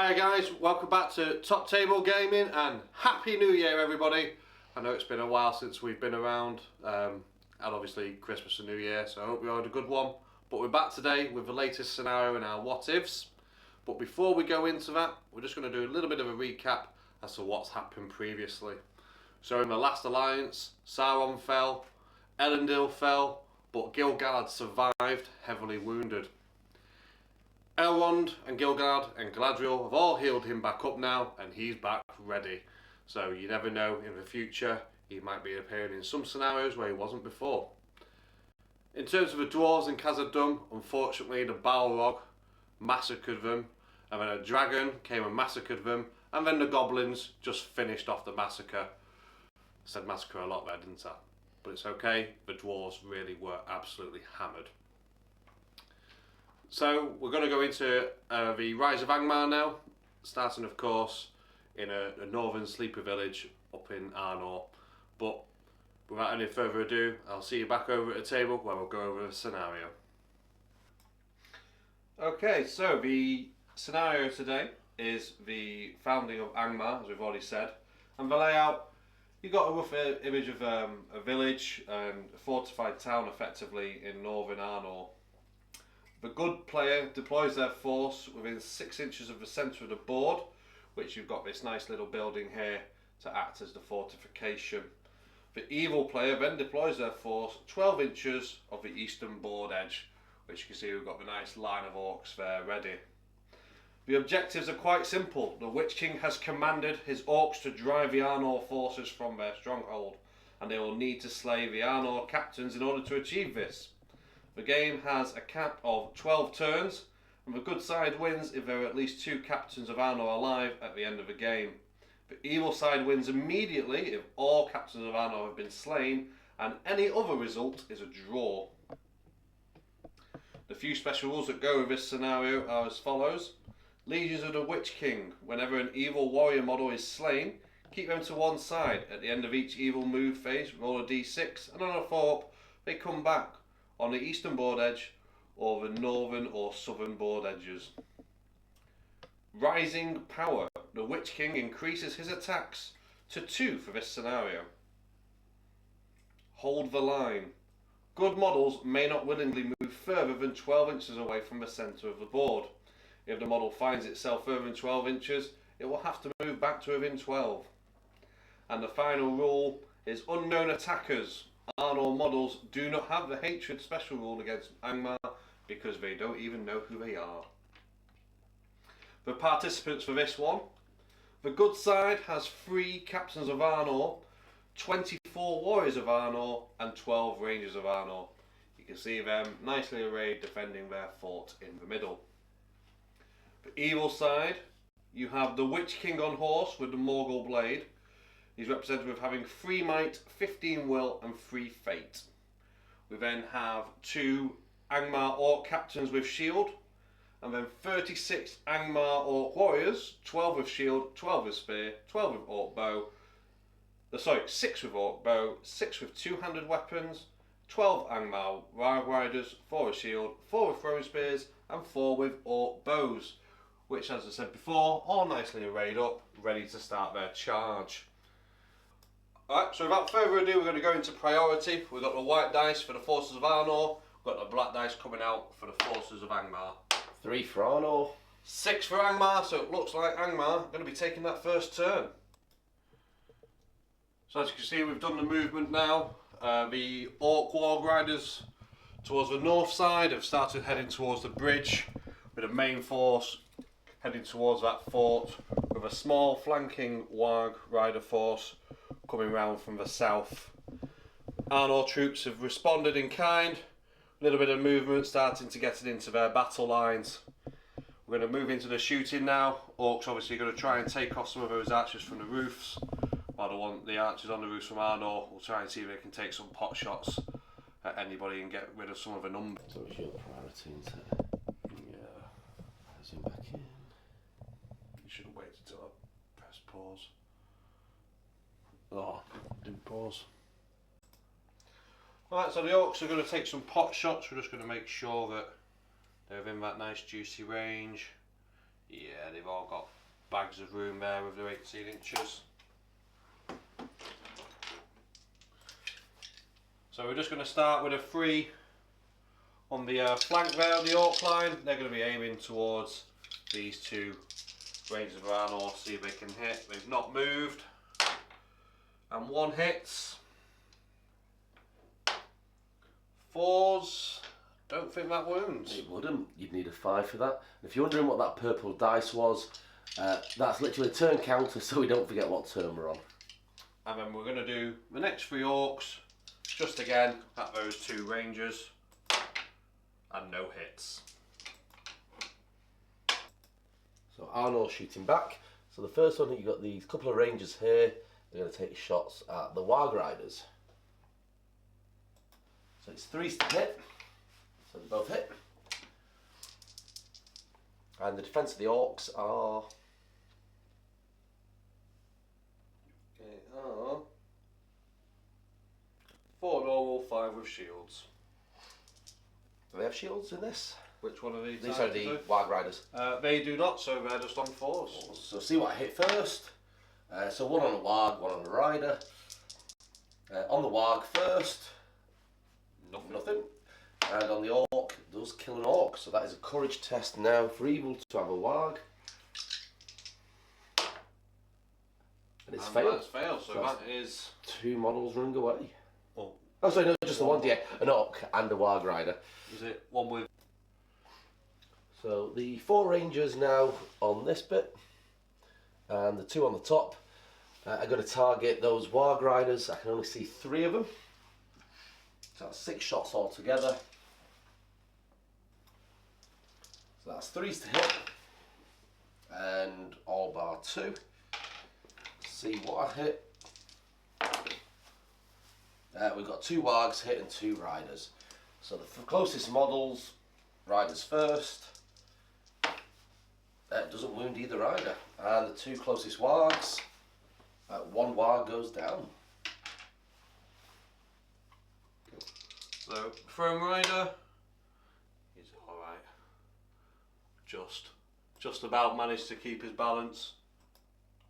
Hiya guys, welcome back to Top Table Gaming and Happy New Year everybody. I know it's been a while since we've been around, and obviously Christmas and New Year, so I hope you had a good one. But we're back today with the latest scenario in our what ifs. But before we go into that, we're just going to do a little bit of a recap as to what's happened previously. So in the last alliance, Sauron fell, Elendil fell, but Gil-galad survived, heavily wounded. Elrond and Gil-galad and Galadriel have all healed him back up now, and he's back ready. So you never know, in the future he might be appearing in some scenarios where he wasn't before. In terms of the dwarves in Khazad-dûm, unfortunately the Balrog massacred them, and then a dragon came and massacred them, and then the goblins just finished off the massacre. I said massacre a lot there, didn't I? But it's okay, the dwarves really were absolutely hammered. So we're going to go into the Rise of Angmar now, starting of course in a northern sleeper village up in Arnor. But without any further ado, I'll see you back over at the table where we'll go over the scenario. Okay, so the scenario today is the founding of Angmar, as we've already said, and the layout. You've got a rough image of a village and a fortified town effectively in northern Arnor. The good player deploys their force within 6 inches of the centre of the board, which you've got this nice little building here to act as the fortification. The evil player then deploys their force 12 inches of the eastern board edge, which you can see we've got the nice line of orcs there ready. The objectives are quite simple. The Witch King has commanded his orcs to drive the Arnor forces from their stronghold, and they will need to slay the Arnor captains in order to achieve this. The game has a cap of 12 turns, and the good side wins if there are at least 2 captains of Arnor alive at the end of the game. The evil side wins immediately if all captains of Arnor have been slain, and any other result is a draw. The few special rules that go with this scenario are as follows. Legions of the Witch King. Whenever an evil warrior model is slain, keep them to one side. At the end of each evil move phase, roll a d6, and on a 4-up, they come back on the eastern board edge or the northern or southern board edges. Rising power. The Witch King increases his attacks to 2 for this scenario. Hold the line. Good models may not willingly move further than 12 inches away from the centre of the board. If the model finds itself further than 12 inches, it will have to move back to within 12. And the final rule is unknown attackers. Arnor models do not have the hatred special rule against Angmar because they don't even know who they are. The participants for this one. The good side has 3 captains of Arnor, 24 warriors of Arnor and 12 rangers of Arnor. You can see them nicely arrayed defending their fort in the middle. The evil side, you have the Witch King on horse with the Morgul blade. He's represented with having 3 might, 15 will and 3 fate. We then have 2 Angmar orc captains with shield, and then 36 Angmar orc warriors, 12 with shield, 12 with spear, 12 with orc bow, 6 with orc bow, 6 with two-handed weapons, 12 Angmar riders, 4 with shield, 4 with throwing spears and 4 with orc bows, which, as I said before, all nicely arrayed up, ready to start their charge. Alright, so without further ado, we're going to go into priority. We've got the white dice for the forces of Arnor, we've got the black dice coming out for the forces of Angmar. 3 for Arnor. 6 for Angmar, so it looks like Angmar are going to be taking that first turn. So as you can see, we've done the movement now. The Orc Warg Riders towards the north side have started heading towards the bridge, with the main force heading towards that fort, with a small flanking Warg Rider force coming round from the south. Arnor troops have responded in kind, a little bit of movement starting to get it into their battle lines. We're going to move into the shooting now. Orcs obviously going to try and take off some of those archers from the roofs, while the archers on the roofs from Arnor will try and see if they can take some pot shots at anybody and get rid of some of the numbers. So it's your priority, isn't it? Yeah. Zoom back in. You should have waited till I pressed pause. Oh, didn't pause. Right, so the orcs are going to take some pot shots. We're just going to make sure that they're within that nice juicy range. Yeah, they've all got bags of room there with their 18 inches. So we're just going to start with a 3 on the flank there of the orc line. They're going to be aiming towards these 2 Rangers of Arnor, see if they can hit. They've not moved. And 1 hits. 4s. Don't think that wounds. It wouldn't. You'd need a 5 for that. And if you're wondering what that purple dice was, that's literally a turn counter, so we don't forget what turn we're on. And then we're going to do the next 3 orcs, just again at those 2 rangers, and no hits. So Arnor shooting back. So the first one, you've got these couple of rangers here. They're going to take shots at the Warg Riders. So it's 3s to hit. So they both hit. And the defence of the orcs are... They are 4 normal, 5 with shields. Do they have shields in this? Which one are these? These are the Warg Riders. They do not, so they're just on 4s. So see what I hit first. So 1 on a Warg, 1 on a Rider. On the Warg first, nothing. And on the Orc, does kill an Orc. So that is a courage test now for Evil to have a Warg. And it's failed. That's failed, so that is 2 models running away. Oh, sorry, no, just the one, yeah. An Orc and a Warg Rider. Is it 1 with... So the 4 Rangers now on this bit. And the 2 on the top are going to target those Warg Riders. I can only see 3 of them. So that's 6 shots altogether. So that's 3s to hit. And all bar 2. See what I hit. We've got 2 Wargs hit and 2 Riders. So the closest models, Riders first. Doesn't wound either Rider. And the 2 closest Wargs, 1 Warg goes down. So, Throne Rider is alright. Just about managed to keep his balance.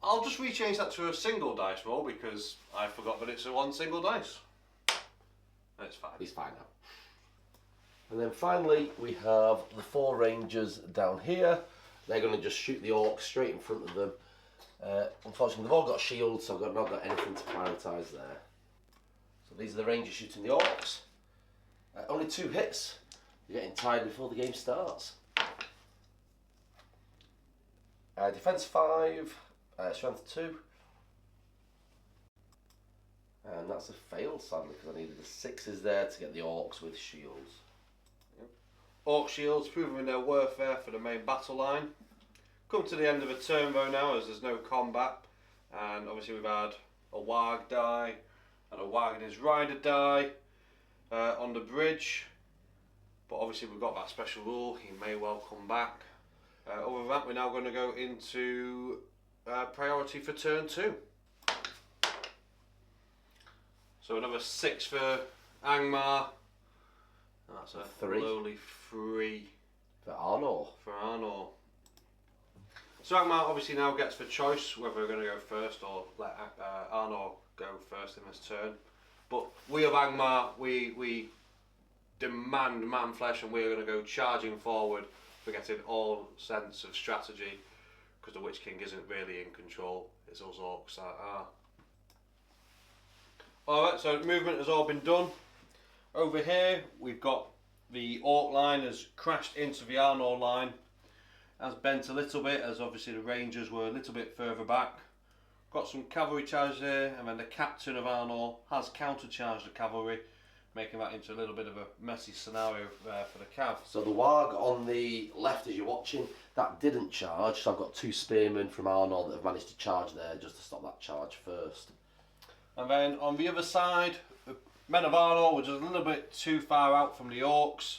I'll just rechange that to a single dice roll because I forgot that it's a 1 single dice. It's fine. He's fine now. And then finally we have the 4 Rangers down here. They're going to just shoot the Orcs straight in front of them. Unfortunately they've all got shields, so I've not got anything to prioritise there. So these are the Rangers shooting the Orcs. Only 2 hits. You're getting tired before the game starts. Defense 5, strength 2. And that's a fail, sadly, because I needed the 6s there to get the Orcs with shields. Yep. Orc shields proving their worth there for the main battle line. Come to the end of a turn though now, as there's no combat. And obviously we've had a Warg die and a Warg and his Rider die on the bridge. But obviously we've got that special rule, he may well come back. Other than that, we're now going to go into priority for turn 2. So another 6 for Angmar. That's a 3. lowly 3 For Arnor. for Arnor. So Angmar obviously now gets the choice whether we're going to go first or let Arnor go first in this turn. But we of Angmar, we demand man flesh, and we're going to go charging forward, forgetting all sense of strategy, because the Witch King isn't really in control. It's us orcs that are. Alright, so movement has all been done. Over here we've got the Orc line has crashed into the Arnor line. Has bent a little bit, as obviously the Rangers were a little bit further back. Got some cavalry charge there, and then the captain of Arnor has countercharged the cavalry, making that into a little bit of a messy scenario for the cav. So the Warg on the left as you're watching, that didn't charge, so I've got 2 spearmen from Arnor that have managed to charge there just to stop that charge first. And then on the other side, the men of Arnor were just a little bit too far out from the Orcs,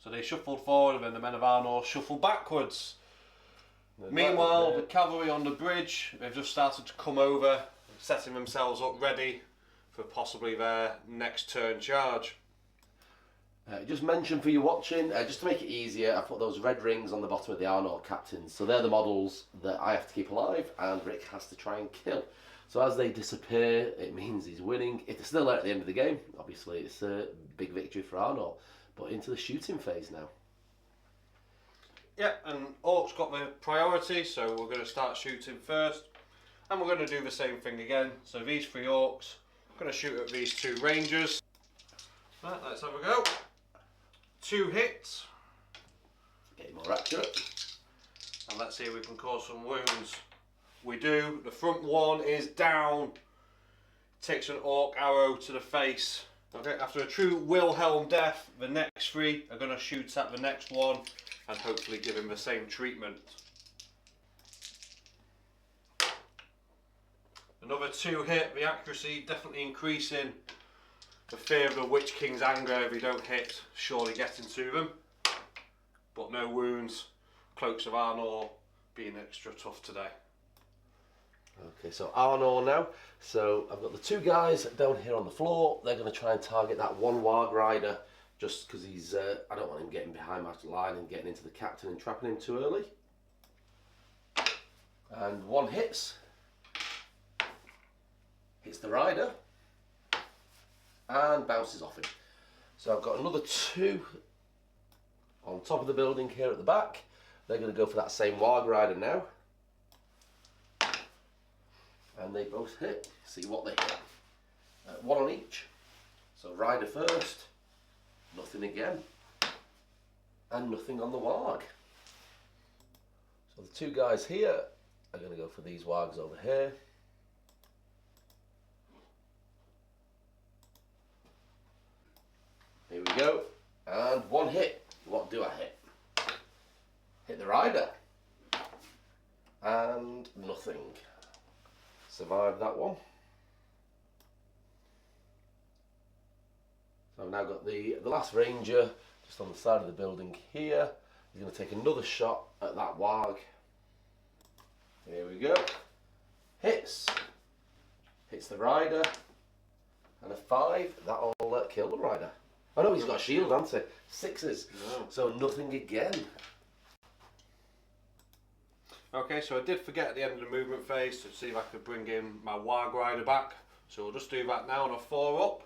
so they shuffled forward, and then the men of Arnor shuffled backwards. Meanwhile, the cavalry on the bridge, they've just started to come over, setting themselves up ready for possibly their next turn charge. Just mention for you watching, just to make it easier, I put those red rings on the bottom of the Arnor captains. So they're the models that I have to keep alive and Rick has to try and kill. So as they disappear, it means he's winning. If they're still there at the end of the game, obviously it's a big victory for Arnor. But into the shooting phase now. Yeah, and Orcs got the priority, so we're going to start shooting first. And we're going to do the same thing again. So these 3 Orcs, I'm going to shoot at these 2 Rangers. Right, let's have a go. 2 hits. Getting more accurate. And let's see if we can cause some wounds. We do. The front one is down. Takes an Orc arrow to the face. Okay, after a true Wilhelm death, the next 3 are going to shoot at the next one and hopefully give him the same treatment. Another 2 hit, the accuracy definitely increasing. The fear of the Witch King's anger if you don't hit, surely getting to them. But no wounds. Cloaks of Arnor being extra tough today. Okay, so Arnor now. So I've got the 2 guys down here on the floor. They're going to try and target that one Warg Rider just because he's, I don't want him getting behind my line and getting into the captain and trapping him too early. And 1 hits. Hits the rider. And bounces off him. So I've got another 2 on top of the building here at the back. They're going to go for that same Warg Rider now. And they both hit. See what they hit. 1 on each. So Rider first. Nothing again. And nothing on the Warg. So the 2 guys here are going to go for these Wargs over here. Here we go, and 1 hit. What do I hit? Hit the Rider. And nothing. Survived that one. So I've now got the last Ranger just on the side of the building here. He's going to take another shot at that Warg. Here we go. Hits. Hits the Rider. And a 5. That'll kill the Rider. Oh no, he's got a shield, hasn't he? 6s. No. So nothing again. Okay, so I did forget at the end of the movement phase to see if I could bring in my Warg Rider back. So we'll just do that now on a 4 up.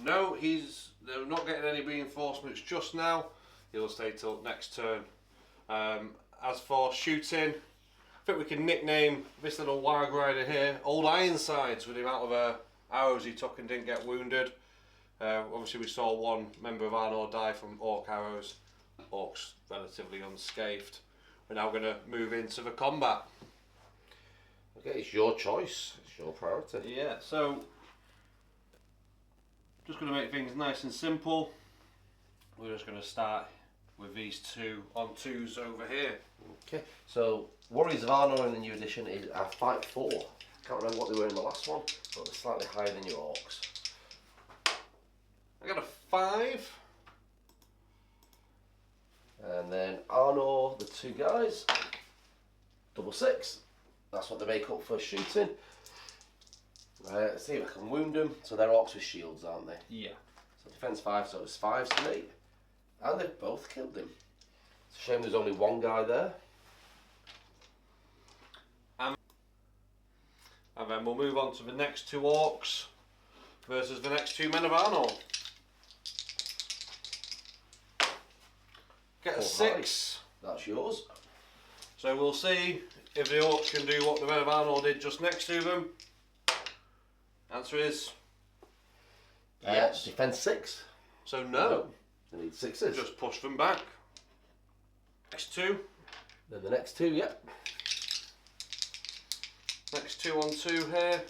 No, they're not getting any reinforcements just now. He'll stay till next turn. As for shooting, I think we can nickname this little Warg Rider here Old Ironsides with the amount of arrows he took and didn't get wounded. Obviously we saw 1 member of Arnor die from Orc arrows. Orcs relatively unscathed. We're now going to move into the combat. Okay, it's your choice. It's your priority. Yeah, so just going to make things nice and simple. We're just going to start with these 2 on 2s over here. Okay, so Warriors of Arnor in the new edition is a fight 4. Can't remember what they were in the last one, but they're slightly higher than your Orcs. I got a 5. And then Arnor, the 2 guys, double 6. That's what they make up for shooting. Let's see if I can wound them. So they're Orcs with shields, aren't they? Yeah. So defense 5, so it's 5s to me. And they've both killed him. It's a shame there's only 1 guy there. And then we'll move on to the next 2 Orcs versus the next 2 men of Arnor. Get a 6. That's yours. So we'll see if the Orcs can do what the men of Arnor did just next to them. Answer is yes. Defense 6. So no. They need 6s. Just push them back. Next 2. Then the next 2, yep. Next 2 on 2 here.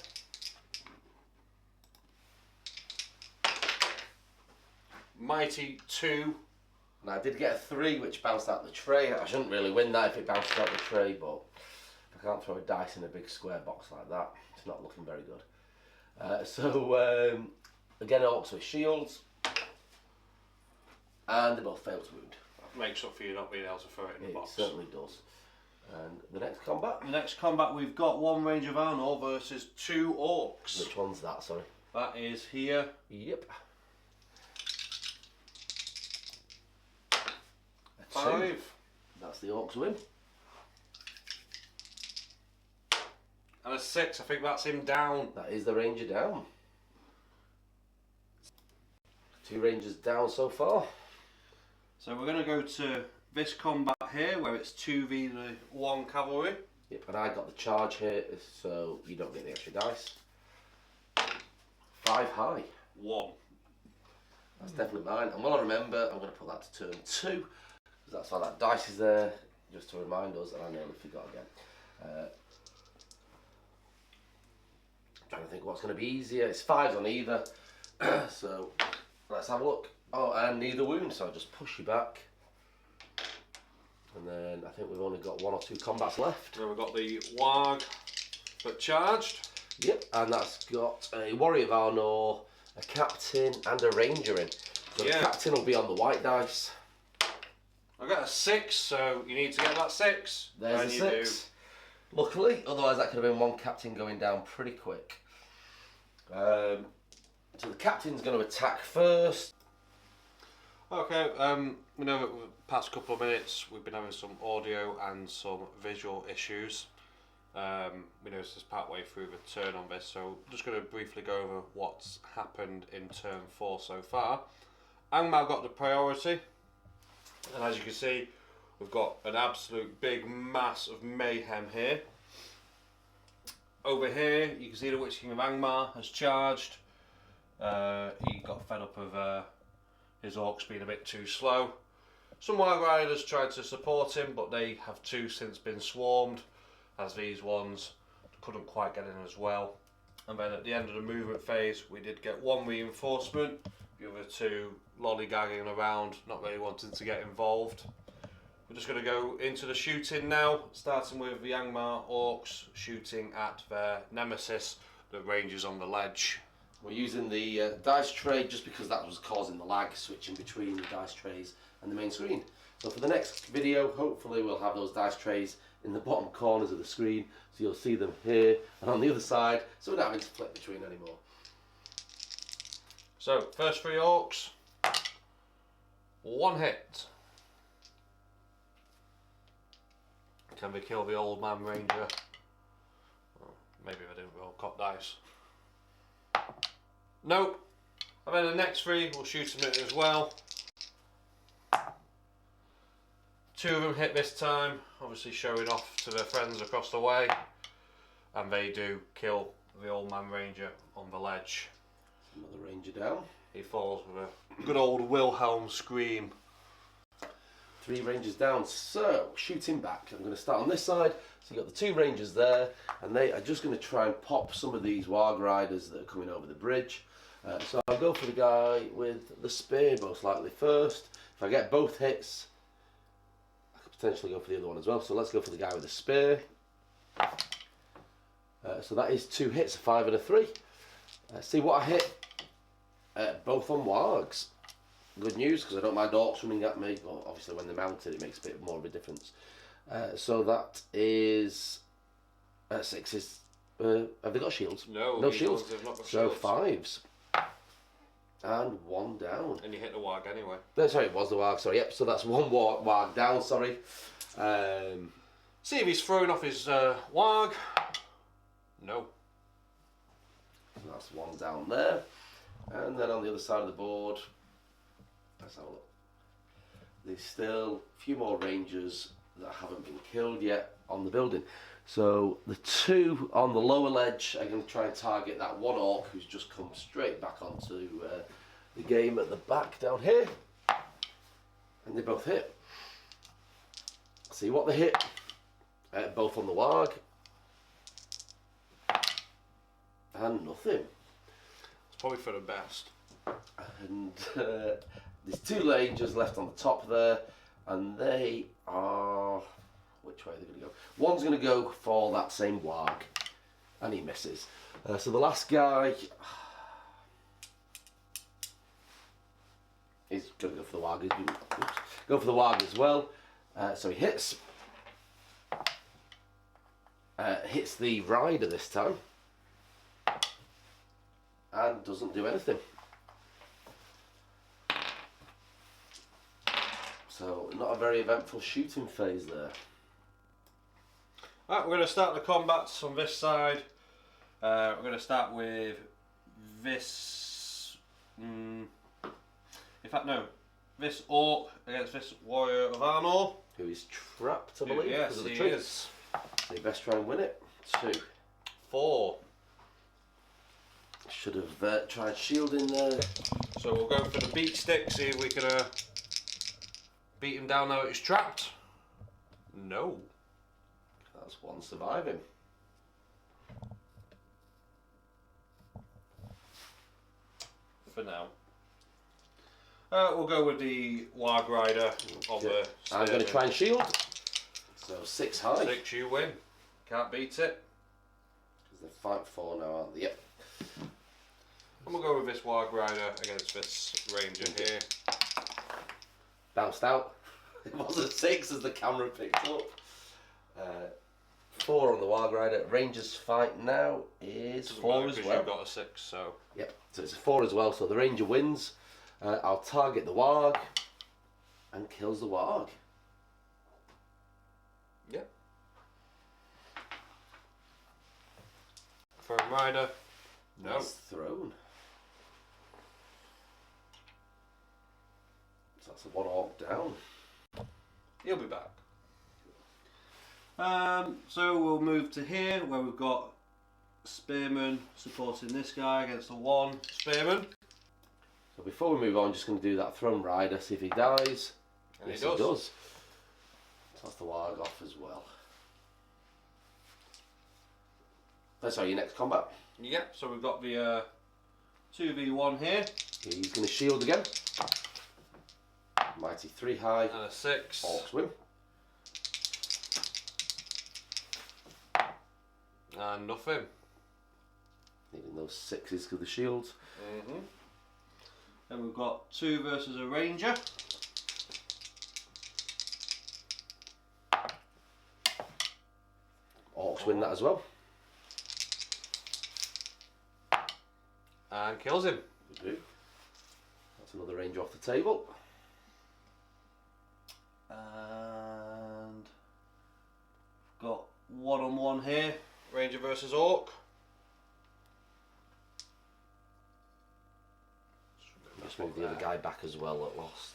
Mighty 2. And I did get a 3 which bounced out the tray. I shouldn't really win that if it bounced out the tray, but I can't throw a dice in a big square box like that. It's not looking very good. Again, Orcs with shields. And they both fail to wound. Makes up for you not being able to throw it in the box. It certainly does. And the next combat? The next combat we've got 1 Ranger of Arnor versus 2 Orcs. Which one's that, sorry? That is here. Yep. 5. That's the Orcs win. And a 6, I think that's him down. That is the Ranger down. 2 Rangers down so far. So we're going to go to this combat here, where it's 2v1 cavalry. Yep, and I got the charge here, so you don't get the extra dice. 5 high. 1. That's definitely mine. And while I remember, I'm going to put that to turn 2, because that's why that dice is there, just to remind us, and I nearly forgot again. Trying to think what's going to be easier. It's 5s on either, so let's have a look. Oh, and neither wound, so I'll just push you back. And then I think we've only got 1 or 2 combats left. So we've got the Warg that charged. Yep, and that's got a Warrior of Arnor, a Captain, and a Ranger in. So the Captain will be on the white dice. I got a 6, so you need to get that 6. There's and a you 6. Luckily, otherwise that could have been 1 Captain going down pretty quick. So the Captain's going to attack first. Okay, we know that the past couple of minutes we've been having some audio and some visual issues. We noticed this part way through the turn on this, so I'm just going to briefly go over what's happened in turn 4 so far. Angmar got the priority, and as you can see, we've got an absolute big mass of mayhem here. Over here, you can see the Witch King of Angmar has charged. He got fed up of his orcs being a bit too slow. Some Wild Riders tried to support him, but they have too since been swarmed, as these ones couldn't quite get in as well. And then at the end of the movement phase, we did get 1 reinforcement, the other 2 lollygagging around, not really wanting to get involved. We're just going to go into the shooting now, starting with the Angmar orcs shooting at their nemesis, the Rangers on the ledge. We're using the dice tray just because that was causing the lag, switching between the dice trays and the main screen. So for the next video, hopefully we'll have those dice trays in the bottom corners of the screen, so you'll see them here and on the other side, so we're not having to flip between anymore. So, first 3 orcs, 1 hit. Can we kill the old man ranger? Oh, maybe I didn't roll cop dice. Nope. And then the next 3 will shoot him as well. 2 of them hit this time, obviously showing off to their friends across the way. And they do kill the old man ranger on the ledge. Another Ranger down. He falls with a good old Wilhelm scream. 3 Rangers down, so shooting back. I'm going to start on this side. So you've got the 2 Rangers there, and they are just going to try and pop some of these Warg Riders that are coming over the bridge. So I'll go for the guy with the spear most likely first. If I get both hits, I could potentially go for the other one as well. So let's go for the guy with the spear. So that is 2 hits, a 5 and a 3. See what I hit. Both on Wargs. Good news, because I don't mind orcs running at me. Well, obviously when they're mounted it makes a bit more of a difference. So that is 6s. Have they got shields? No shields. They've not got so shields. 5s. And 1 down. And you hit the Warg anyway. No, sorry, it was the Warg, sorry. Yep, so that's 1 Warg down, sorry. See if he's throwing off his Warg. No. That's 1 down there. And then on the other side of the board, let's have a look. There's still a few more Rangers that haven't been killed yet on the building. So the 2 on the lower ledge are going to try and target that 1 orc who's just come straight back onto the game at the back down here. And they both hit. See what they hit. Both on the Warg. And nothing. It's probably for the best. And there's 2 Rangers left on the top there, and they are, which way are they going to go? One's going to go for that same Warg, and he misses. So the last guy is going to go for the Warg. Go for the Warg as well. So he hits. Hits the rider this time. And doesn't do anything. So not a very eventful shooting phase there. Right, we're going to start the combats on this side. We're going to start with this. In fact, no. This orc against this warrior of Arnor. Who is trapped, I believe, Yes, because of the he tree. is. So you best try and win it. 2. 4. Should have tried shielding there. So we'll go for the beat stick, see if we can beat him down now that he's trapped. No. That's 1 surviving. For now. We'll go with the Warg Rider on the I'm going to try and shield. So 6 high. 6, you win. Can't beat it. Because they're 5-4 now, aren't they? Yep. And we'll go with this Warg Rider against this Ranger here. Bounced out. It was a 6 as the camera picked up. 4 on the Warg Rider. Ranger's fight now is 4 as well. You've got a 6, so. Yep, so it's a 4 as well, so the Ranger wins. I'll target the Warg and kills the Warg. Yep. For a Rider. No. That's thrown. So that's a 1 orc down. He'll be back. So we'll move to here where we've got Spearman supporting this guy against the 1 Spearman. So before we move on, just going to do that Throne Rider, see if he dies. And yes, he does. So that's the Warg off as well. That's our your next combat. Yep, so we've got the 2v1 here. He's going to shield again. Mighty 3 high. And a 6. Orcs win. And nothing. Needing those 6s for the shields. Then we've got 2 versus a Ranger. Orcs win that as well. And kills him. We do. That's another Ranger off the table. And got 1-on-1 here. Ranger versus Orc. Just move the other guy back as well that lost.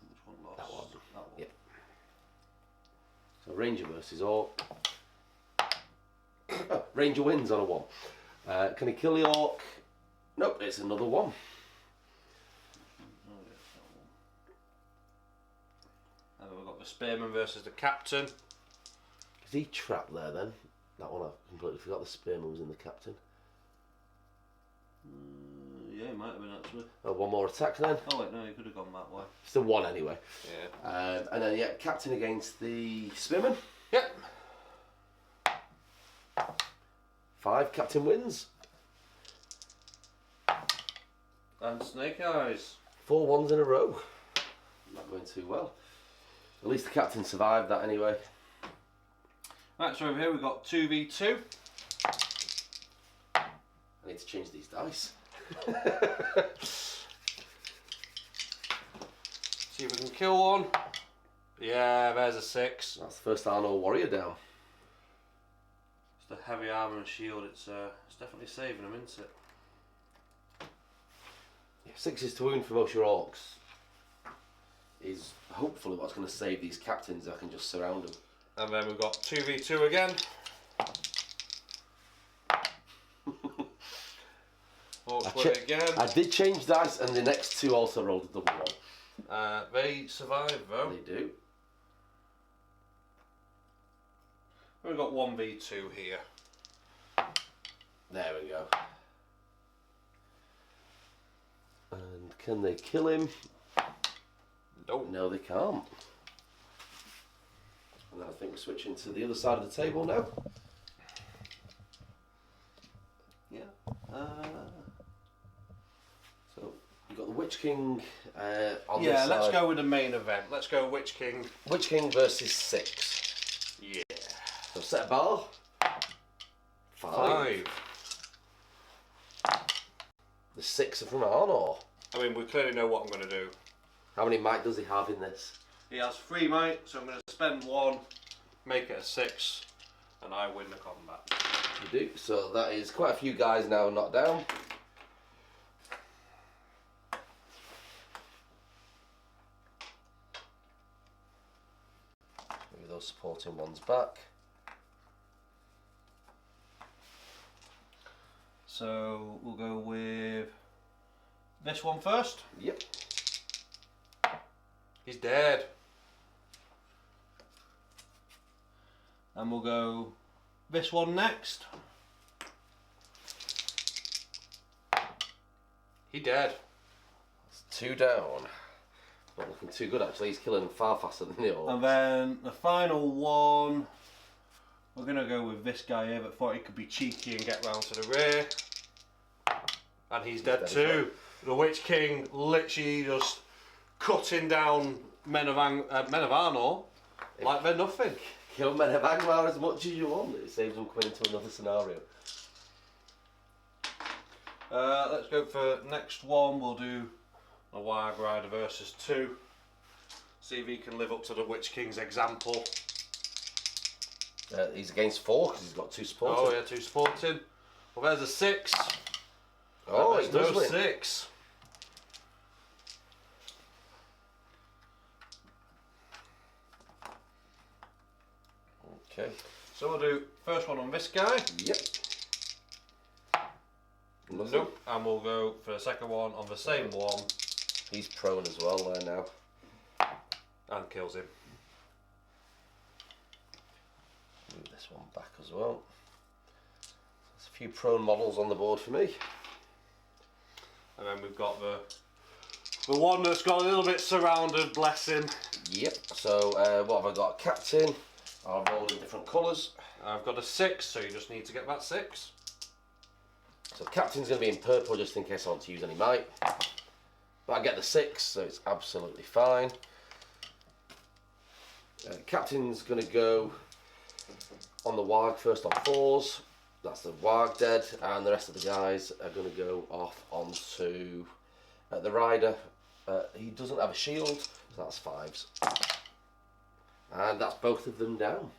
Which one lost? That one. That one. Yep. So Ranger versus Orc. Oh, Ranger wins on a 1. Can he kill the Orc? Nope, it's another 1. And then we've got the Spearman versus the Captain. Is he trapped there then? That one I completely forgot the Spearman was in the Captain. Yeah, it might have been actually. Oh, 1 more attack then. Oh wait, no, he could have gone that way. Still 1 anyway. Yeah. And then yeah, Captain against the Spearman. Yep. 5, Captain wins. And Snake Eyes. 4 1s in a row. Not going too well. At least the Captain survived that anyway. Right, so over here we've got 2v2. I need to change these dice. See if we can kill one. Yeah, there's a 6. That's the first Arnor warrior down. It's the heavy armour and shield, it's definitely saving them, isn't it? Yeah, 6s to wound for most of your orcs is hopefully what's going to save these captains. I can just surround them. And then we've got 2v2 again. Orcs win it again. I did change dice and the next 2 also rolled a double 1. They survive though. They do. We've got 1v2 here. There we go. And can they kill him? Nope. No, they can't. And then I think we're switching to the other side of the table now. Yeah. So you've got the Witch King on this Yeah, side. let's go with the main event. Let's go Witch King. Witch King versus 6. Yeah. So set a bar. 5. The 6 are from Arnor. I mean, we clearly know what I'm going to do. How many might does he have in this? He has 3 might, so I'm going to spend 1, make it a 6, and I win the combat. You do. So that is quite a few guys now knocked down. Move those supporting ones back. So we'll go with this one first. Yep. He's dead. And we'll go this one next. He dead. That's 2 down. Not looking too good actually. He's killing far faster than the orcs. And then the final one, we're going to go with this guy here that thought he could be cheeky and get round to the rear. And he's dead too. The Witch King literally just cutting down men of Arnor like they're nothing. Kill men of Angmar as much as you want. It saves them coming into another scenario. Let's go for next one. We'll do a Warg Rider versus 2. See if he can live up to the Witch King's example. He's against 4 because he's got 2 supporting. Oh yeah, 2 supporting. Well, there's a 6. Oh, there's it does no win. 6. Okay. So we'll do first one on this guy. Yep. Nope. And we'll go for the second one on the same one. He's prone as well there now. And kills him. Move this one back as well. There's a few prone models on the board for me. And then we've got the one that's got a little bit surrounded, bless him. Yep. So what have I got? Captain. I've rolled in different colours. I've got a 6, so you just need to get that 6. So Captain's going to be in purple just in case I want to use any might. But I get the 6, so it's absolutely fine. Captain's going to go on the Warg first on 4s. That's the Warg dead, and the rest of the guys are going to go off onto the Rider. He doesn't have a shield, so that's 5s. And that's both of them down.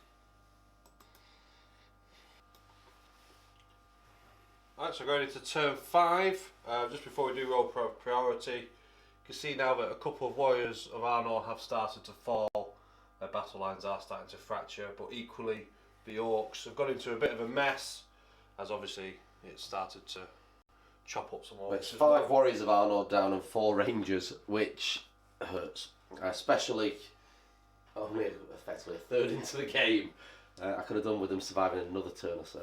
Alright, so going into turn 5, just before we do roll priority, you can see now that a couple of warriors of Arnor have started to fall. Their battle lines are starting to fracture, but equally the orcs have got into a bit of a mess, as obviously it started to chop up some orcs. It's 5 warriors of Arnor down and 4 rangers, which hurts. Especially only effectively a third into the game. I could have done with them surviving another turn or so.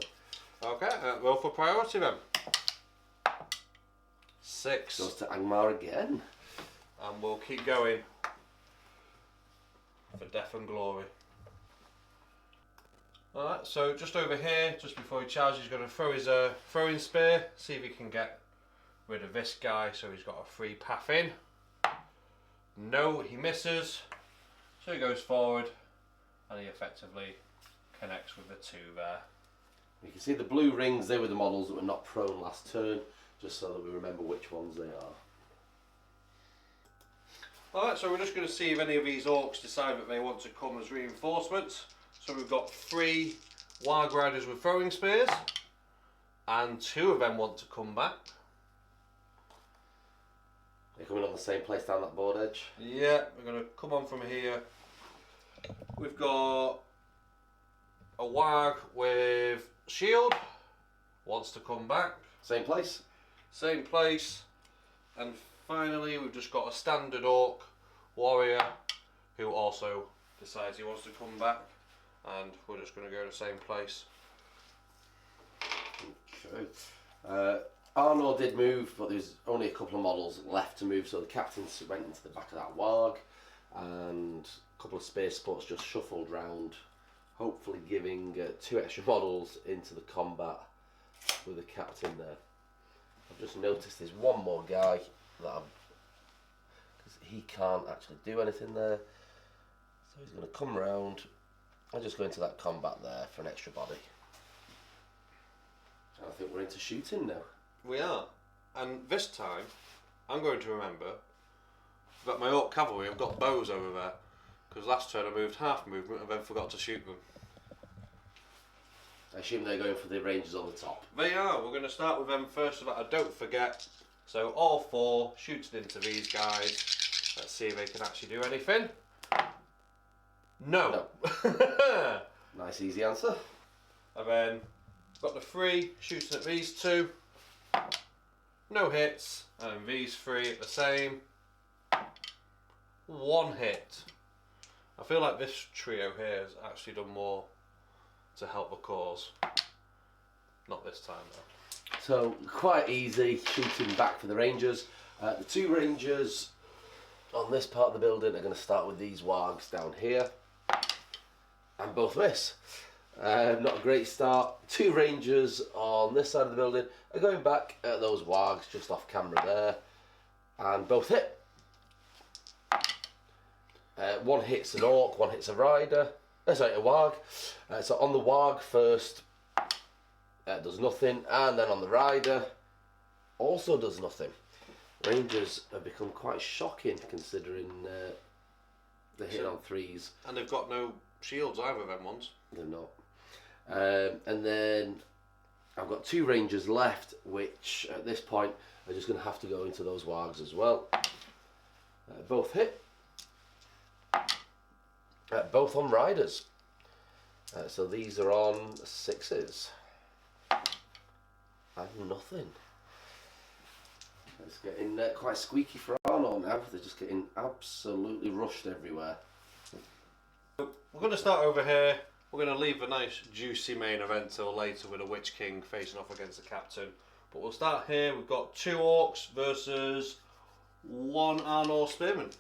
Okay, roll for priority then. 6. Goes to Angmar again. And we'll keep going for death and glory. Alright, so just over here, just before he charges, he's going to throw his throwing spear, see if he can get rid of this guy, so he's got a free path in. No, he misses, so he goes forward, and he effectively connects with the 2 there. You can see the blue rings, they were the models that were not prone last turn, just so that we remember which ones they are. Alright, so we're just going to see if any of these orcs decide that they want to come as reinforcements. So we've got 3 Warg Riders with throwing spears, and 2 of them want to come back. They're coming on the same place down that board edge. Yeah, we're going to come on from here. We've got a Warg with shield, wants to come back. Same place? Same place. And finally we've just got a standard orc warrior who also decides he wants to come back, and we're just going to go to the same place. Okay. Arnor did move, but there's only a couple of models left to move, so the captain went into the back of that Warg, and a couple of space spots just shuffled round, hopefully giving 2 extra models into the combat with the captain there. I've just noticed there's one more guy that because he can't actually do anything there, so he's going to come round and just go into that combat there for an extra body. I think we're into shooting now. We are, and this time I'm going to remember got my Orc Cavalry, I've got bows over there. Because last turn I moved half movement and then forgot to shoot them. I assume they're going for the Rangers on the top. They are. We're going to start with them first of all. Don't forget. So all 4 shooting into these guys. Let's see if they can actually do anything. No. Nice easy answer. And then got the 3 shooting at these 2. No hits. And then these 3 at the same. 1 hit. I feel like this trio here has actually done more to help the cause. Not this time though. So quite easy shooting back for the Rangers. The 2 Rangers on this part of the building are going to start with these wargs down here. And both miss. Not a great start. 2 Rangers on this side of the building are going back at those wargs just off camera there. And both hit. 1 hits an Orc, 1 hits a Rider. Sorry, a Warg. So on the Warg first, does nothing. And then on the Rider, also does nothing. Rangers have become quite shocking considering the hit on 3s. And they've got no shields either, them ones. They're not. And then I've got 2 Rangers left, which at this point are just going to have to go into those Wargs as well. Both hit. Both on Riders. So these are on 6s. And nothing. It's getting quite squeaky for Arnor now. They're just getting absolutely rushed everywhere. We're going to start over here. We're going to leave a nice juicy main event till later with a Witch King facing off against the Captain. But we'll start here. We've got 2 Orcs versus 1 Arnor Spearman.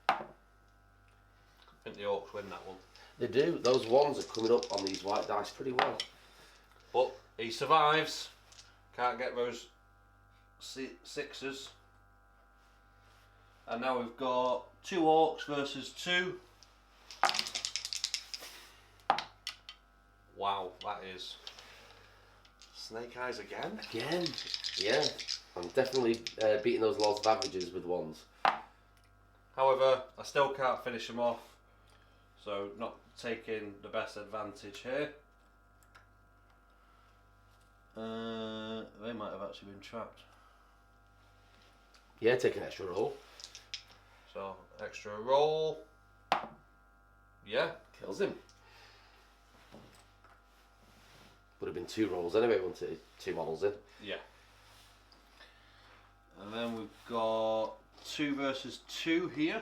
I think the Orcs win that one. They do. Those 1s are coming up on these white dice pretty well. But he survives. Can't get those 6s. And now we've got 2 Orcs versus 2. Wow, that is snake eyes again. Again? Yeah. I'm definitely beating those laws of averages with 1s. However, I still can't finish them off. So not taking the best advantage here. They might have actually been trapped. Yeah, take an extra roll. So extra roll. Yeah. Kills him. Would have been 2 rolls anyway, wouldn't it? 2 models in. Yeah. And then we've got 2 versus 2 here.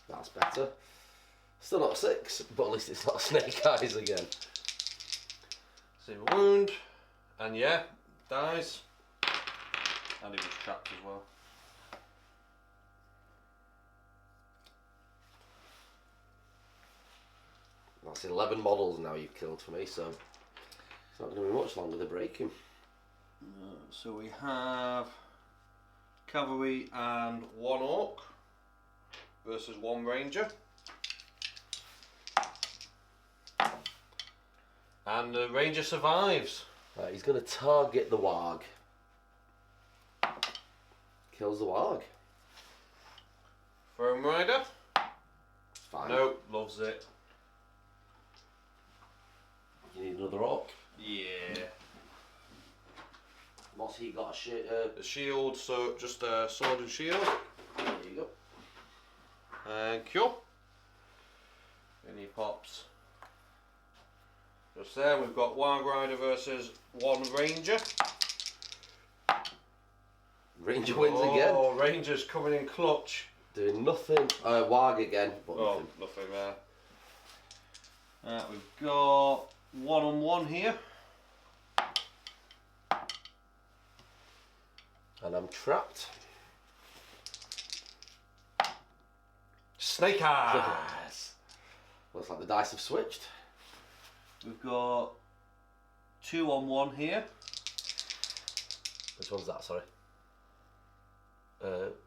That's better. Still not 6, but at least it's not snake eyes again. Save a wound, and yeah, dies. And he was trapped as well. That's 11 models now you've killed for me, so it's not going to be much longer to break him. So we have cavalry and 1 Orc versus 1 Ranger. And the Ranger survives. He's going to target the Warg. Kills the Warg. Throne Rider. Fine. No, loves it. You need another Orc. Yeah. What's he got? A shield, so just a sword and shield. There you go. Thank you. And he pops. Just there, we've got Warg Rider versus 1 Ranger. Ranger wins again. Oh, Ranger's coming in clutch. Doing nothing. Warg again, but Oh, nothing. nothing there. We've got 1-on-1 here. And I'm trapped. Snake eyes. Looks like the dice have switched. We've got 2-on-1 here. Which one's that, sorry?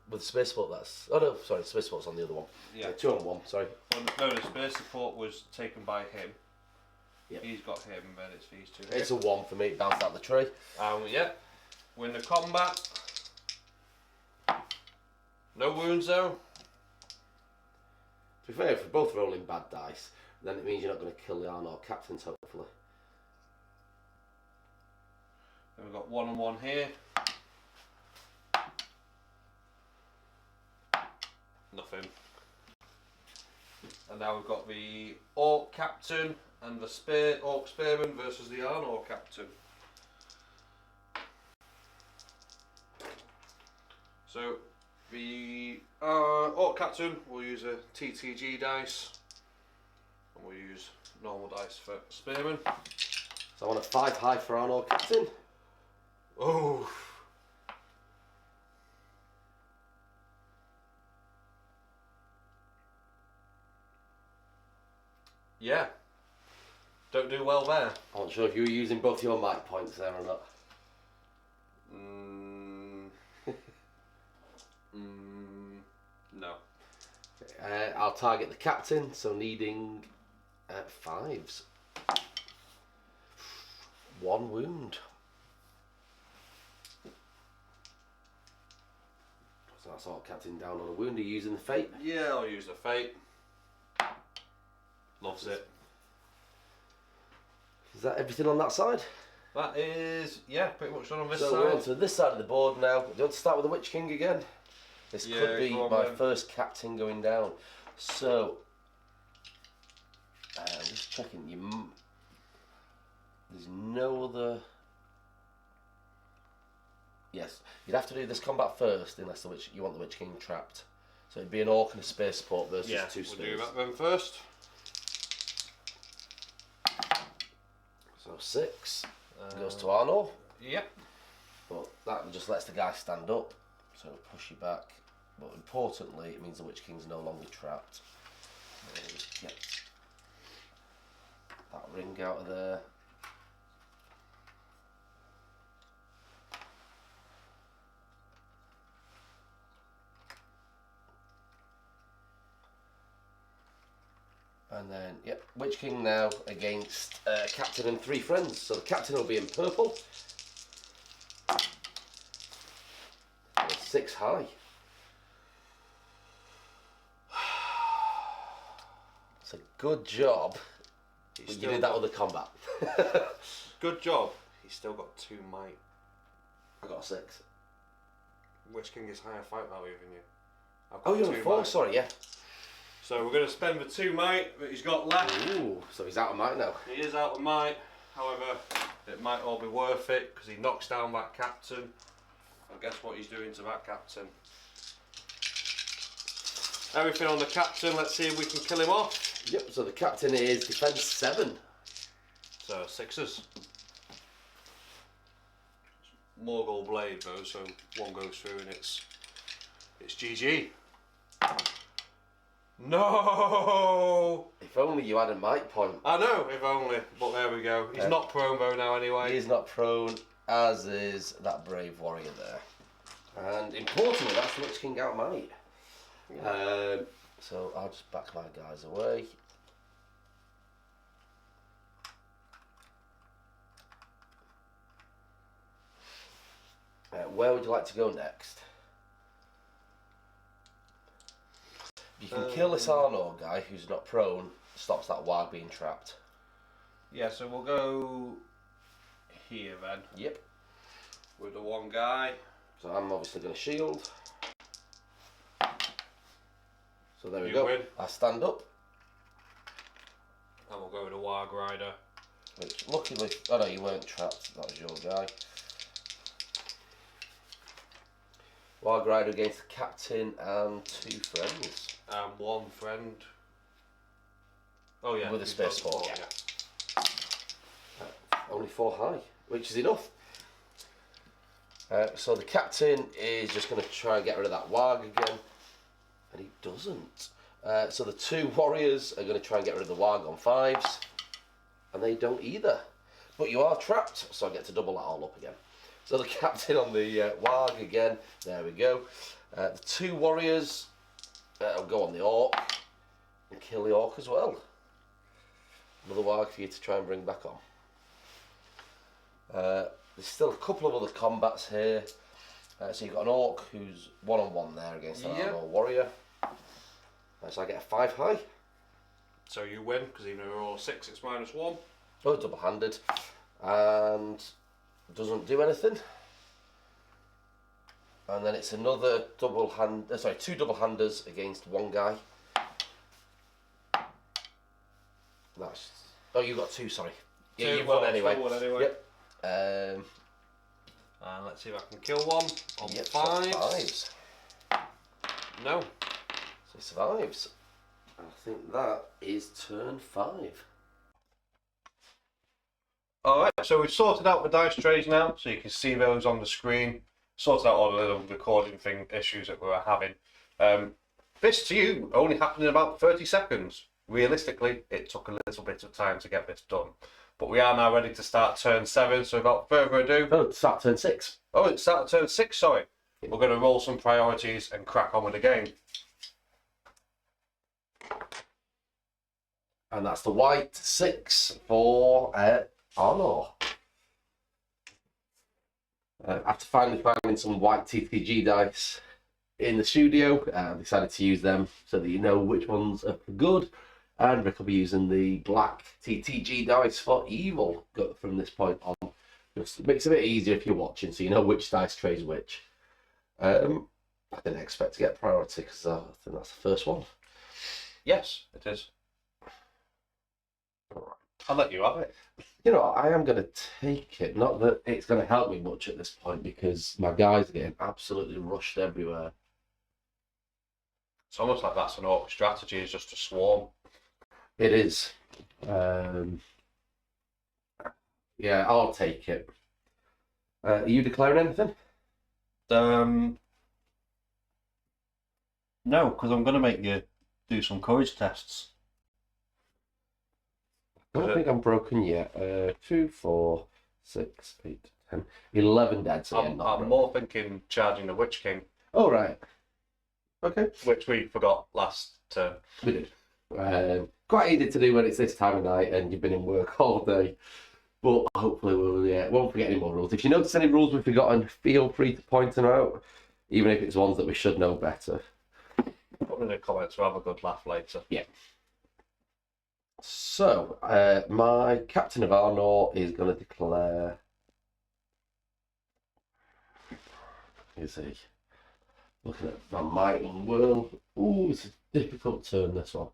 With space support, that's... Oh no, sorry, space support's on the other one. Yeah. 2-on-1, sorry. Well, no, the space support was taken by him. Yep. He's got him, and then it's these 2 It's a 1 for me, it bounced out the tree. Yeah. Win the combat. No wounds though. To be fair, if we're both rolling bad dice, then it means you're not going to kill the Arnor captains, hopefully. Then we've got 1 and 1 here. Nothing. And now we've got the Orc captain and the Orc spearman versus the Arnor captain. So the Orc captain will use a TTG dice, and we'll use normal dice for spearman. So I want a 5 high for Arnor captain. Oh. Yeah. Don't do well there. I'm not sure if you were using both your mic points there or not. No. I'll target the captain, so needing 5s. 1 wound. So that's all captain down on a wound. Are you using the fate? Yeah, I'll use the fate. Loves it. Is that everything on that side? That is, yeah, pretty much done on this So side. we're on to this side of the board now. Do you want to start with the Witch King again? This could be go on, my then. first captain going down. So, I'm just checking. There's no other. Yes, you'd have to do this combat first, unless you want the Witch King trapped. So it'd be an Orc and a spear support versus 2 we'll spears. do that then first. So 6 goes to Arnor, Yep. but that just lets the guy stand up. So push you back. But importantly, it means the Witch King's no longer trapped. Get that ring out of there. And then, yep, Witch King now against Captain and 3 friends. So the Captain will be in purple. And 6 high. It's a good job. But you did that other combat. Good job. He's still got 2 might. I got a 6. Witch King is higher fight value than you. I've got Oh, you're on 2 4, might. sorry, yeah. So we're going to spend the 2 might that he's got left. Ooh, so he's out of might now. He is out of might. However, it might all be worth it because he knocks down that captain. And guess what he's doing to that captain? Everything on the captain. Let's see if we can kill him off. Yep, so the Captain is defense 7. So 6s. Morgul blade though, so 1 goes through and it's GG. No! If only you had a might point. I know, if only, but there we go. He's not prone though now anyway. He is not prone, as is that brave warrior there. And importantly, that's the Witch King out might. Yeah. So I'll just back my guys away. Where would you like to go next? You can kill this Arnor guy who's not prone, stops that warg being trapped. Yeah, so we'll go here then. Yep. With the 1 guy. So I'm obviously going to shield. So there we You go. win. I stand up. And we'll go with a Warg Rider. Which luckily, oh no, you weren't trapped. That was your guy. Warg Rider against the Captain and 2 friends. And 1 friend. Oh yeah. With a he's spear got support, 4, yeah. Only 4 high, which is enough. So the Captain is just going to try and get rid of that Warg again. And he doesn't. So the 2 warriors are going to try and get rid of the Warg on 5s. And they don't either. But you are trapped, so I get to double that all up again. So the Captain on the Warg again. There we go. The 2 warriors will go on the Orc and kill the Orc as well. Another Warg for you to try and bring back on. There's still a couple of other combats here. So you've got an orc who's 1-on-1 there against an Yep. Arnor warrior. So I get a 5 high. So you win, because even if we roll a 6, it's -1. Oh, double-handed. And doesn't do anything. And then it's another two double-handers against one guy. That's... Oh, you got 2, sorry. Yeah, you've won anyway. Yep. And let's see if I can kill one on Yep, 5. survives. No. So he survives. I think that is turn 5. Alright, so we've sorted out the dice trays now, so you can see those on the screen. Sorted out all the little recording issues that we were having. This to you only happened in about 30 seconds. Realistically, it took a little bit of time to get this done. But we are now ready to start turn 7, so without further ado... Oh, start turn 6. Oh, it's start turn 6, sorry. We're going to roll some priorities and crack on with the game. And that's the white 6 for Arnor. After finally finding some white TTG dice in the studio, I decided to use them so that you know which ones are good. And Rick will be using the black TTG dice for evil from this point on. Just makes it a bit easier if you're watching, so you know which dice tray is which. I didn't expect to get priority because I think that's the first one. Yes, it is. I'll let you have it. You know, I am going to take it. Not that it's going to help me much at this point because my guys are getting absolutely rushed everywhere. It's almost like that's an orc strategy, is just to swarm. It is. Yeah, I'll take it. Are you declaring anything? No, because I'm going to make you do some courage tests. I don't think I'm broken yet. 2, 4, 6, 8, 10, 11 dead. So I'm more thinking charging the Witch King. Oh, right. Okay. Which we forgot last turn. We did. Quite easy to do when it's this time of night and you've been in work all day. But hopefully we'll won't forget any more rules. If you notice any rules we've forgotten, feel free to point them out, even if it's ones that we should know better. Put them in the comments, we'll have a good laugh later. Yeah. So, my Captain of Arnor is going to declare... Is he? Looking at my might and will. Ooh, it's a difficult turn, this one.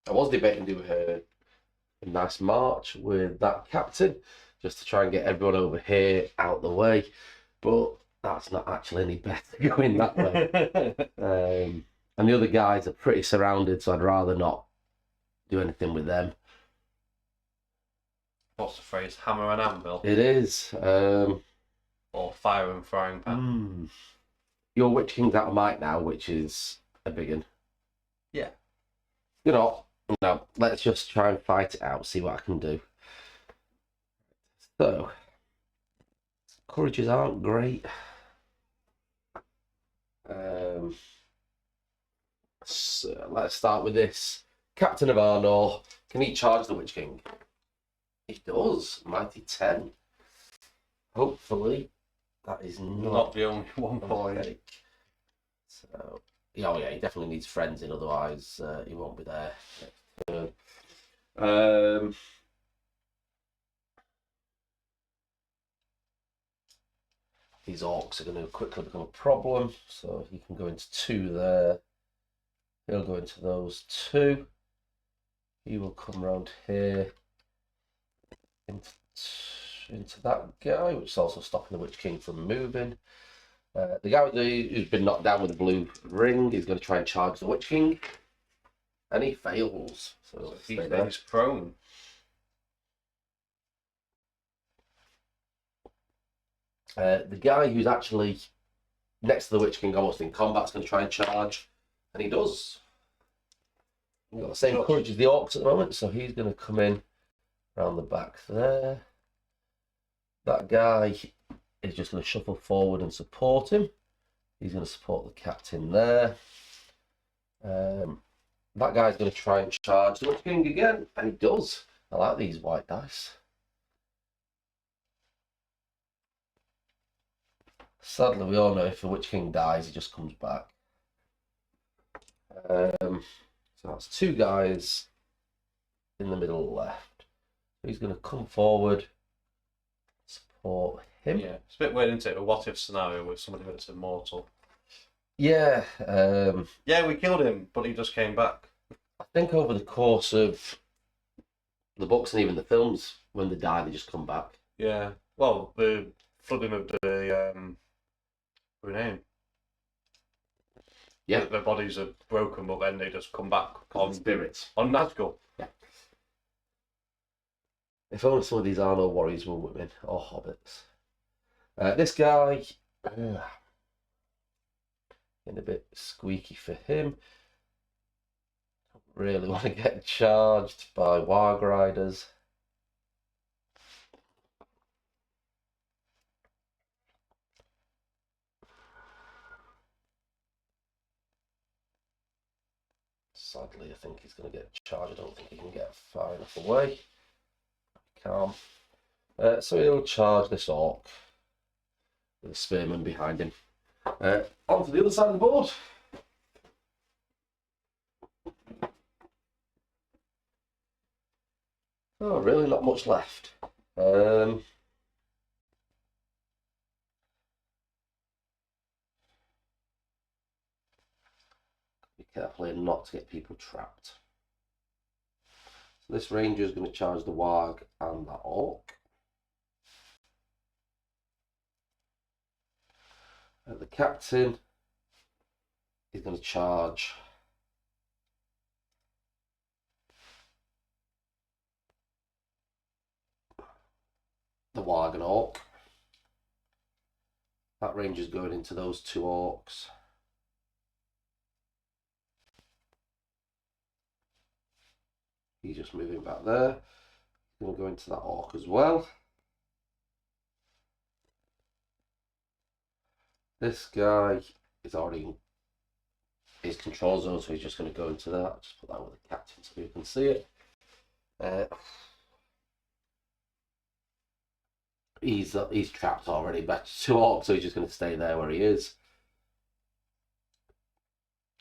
I was debating doing a nice march with that captain, just to try and get everyone over here out the way, but that's not actually any better going that way. And the other guys are pretty surrounded, so I'd rather not do anything with them. What's the phrase? Hammer and anvil? It is. Or fire and frying pan? Your Witch King's out of might now, which is a big one. Yeah. You know, no, let's just try and fight it out, see what I can do. So, courages aren't great. So let's start with this. Captain of Arnor, can he charge the Witch King? He does. Mighty 10. Hopefully, that is Not the only one for you. So, oh yeah, he definitely needs friends in, otherwise he won't be there next turn. These orcs are going to quickly become a problem, so he can go into 2 there. He'll go into those 2. He will come around here into that guy, which is also stopping the Witch King from moving. The guy who's been knocked down with the blue ring is going to try and charge the Witch King, and he fails. So he's prone. The guy who's actually next to the Witch King, almost in combat, is going to try and charge, and he does. We've got the same courage as the orcs at the moment, so he's going to come in around the back there. That guy is just going to shuffle forward and support him. He's going to support the captain there. That guy's going to try and charge the Witch King again, and he does. I like these white dice. Sadly, we all know if the Witch King dies, he just comes back. So that's two guys in the middle left. He's going to come forward, support him. Yeah, it's a bit weird, isn't it? A what if scenario with somebody that's immortal. Yeah. Yeah, we killed him, but he just came back. I think over the course of the books and even the films, when they die, they just come back. Yeah. Well, the flooding of the name. Yeah. Their bodies are broken, but then they just come back on spirits. On Nazgul. Yeah. If only some of these Arnor warriors were women or hobbits. This guy, getting a bit squeaky for him. Don't really want to get charged by Warg Riders. Sadly, I think he's going to get charged. I don't think he can get far enough away. He can't. So he'll charge this orc with a spearman behind him. On to the other side of the board. Oh, really? Not much left. Be careful here not to get people trapped. So this ranger is going to charge the warg and that orc. The captain is going to charge the warg and orc. That ranger's going into those two orcs. He's just moving back there. He's going to go into that orc as well. This guy is already in his control zone, so he's just going to go into that. Just put that with the captain so you can see it. He's trapped already. Back to two orcs, so he's just going to stay there where he is.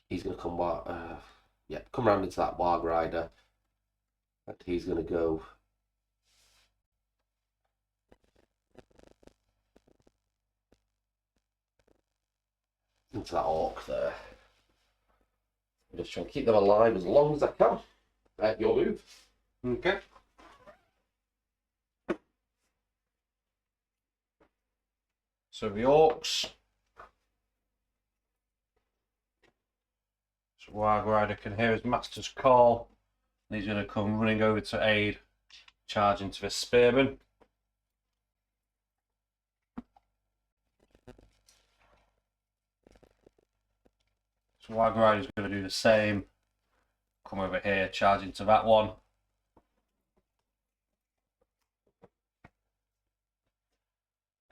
He's going to come come around into that Warg Rider, and he's going to go into that orc there. I'm just trying to keep them alive as long as I can. Your move. Okay. So the orcs. So Warg Rider can hear his master's call, and he's going to come running over to aid, charge into the spearman. So Warg Rider is going to do the same. Come over here, charge into that one.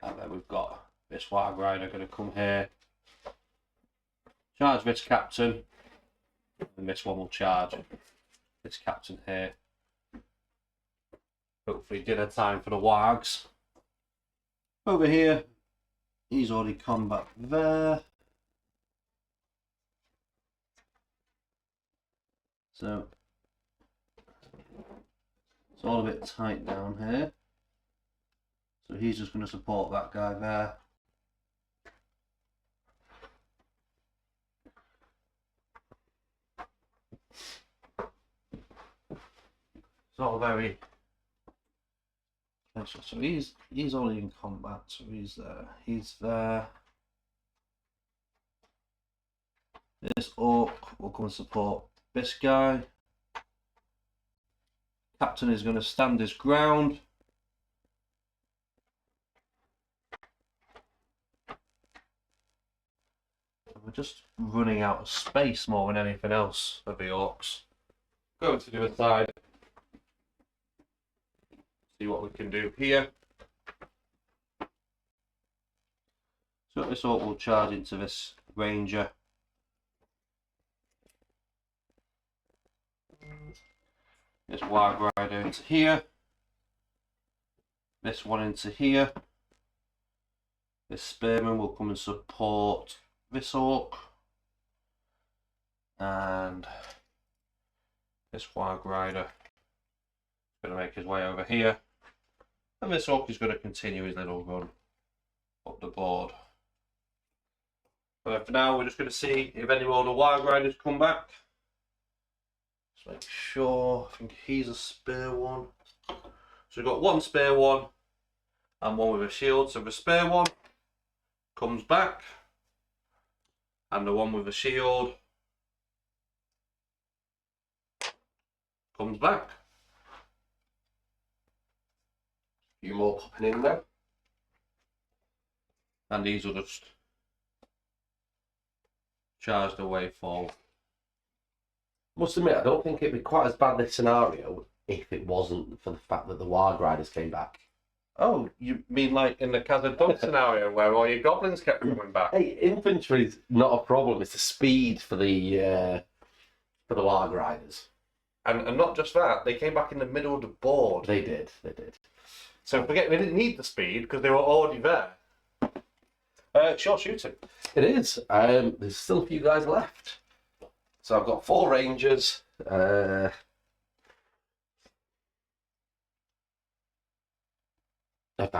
And then we've got this Warg Rider going to come here, charge this captain, and this one will charge this captain here. Hopefully dinner time for the wargs. Over here, he's already come back there. So it's all a bit tight down here. So he's just going to support that guy there. It's all very... So he's already in combat, so he's there. He's there. This orc will come and support this guy. Captain is going to stand his ground. We're just running out of space more than anything else for the orcs. Go to the other side. See what we can do here. So this orc will charge into this ranger. This Wild Rider into here. This one into here. This spearman will come and support this orc. And this Wild Rider is going to make his way over here. And this orc is going to continue his little run up the board. But for now, we're just going to see if any more of the Wild Riders come back. Just make sure. I think he's a spear one. So we've got one spear one and one with a shield. So the spear one comes back, and the one with the shield comes back. A few more popping in there. And these will just charge the way forward. Must admit, I don't think it'd be quite as bad this scenario if it wasn't for the fact that the Wild Riders came back. Oh, you mean like in the Khazad-dûm scenario where all your goblins kept coming back? Hey, infantry's not a problem. It's the speed for the Wild Riders. And not just that, they came back in the middle of the board. They did. So forget, they didn't need the speed because they were already there. Short shooting. It is. There's still a few guys left. So I've got 4 rangers. About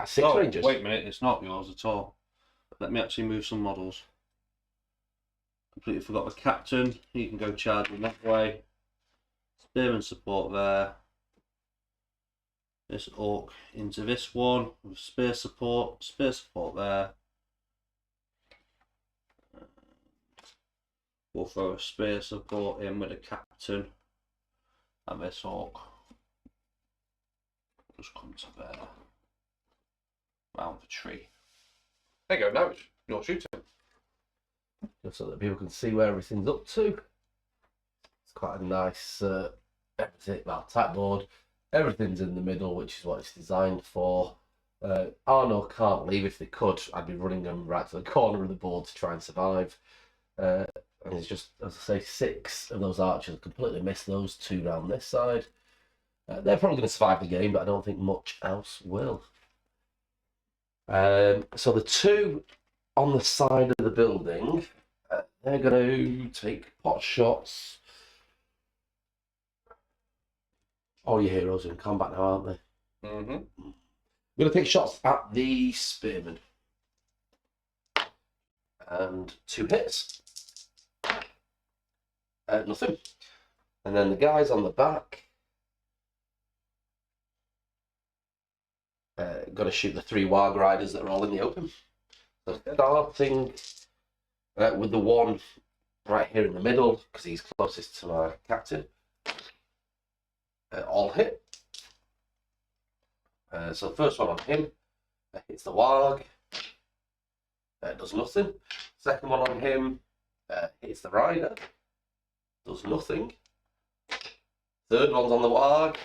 6 rangers. Wait a minute, it's not yours at all. Let me actually move some models. Completely forgot the captain. He can go charging that way. Spearman support there. This orc into this one with spear support there. We'll throw a spear support in with the captain, and this orc will just come to there, round the tree. There you go, now you're shooting. Just so that people can see where everything's up to. It's quite a nice type board. Everything's in the middle, which is what it's designed for. Arnor can't leave. If they could, I'd be running them right to the corner of the board to try and survive. And it's just, as I say, 6 of those archers completely missed those 2 round this side. They're probably going to survive the game, but I don't think much else will. So the 2 on the side of the building, they're going to take pot shots. All your heroes are in combat now, aren't they? Mm-hmm. We're going to take shots at the spearman. And 2 hits. Nothing. And then the guys on the back got to shoot the 3 Wild Riders that are all in the open. So starting with the one right here in the middle, because he's closest to my captain. All hit. So the first one on him hits the Warg. Does nothing. Second one on him hits the Rider. Does nothing. Third one's on the Warg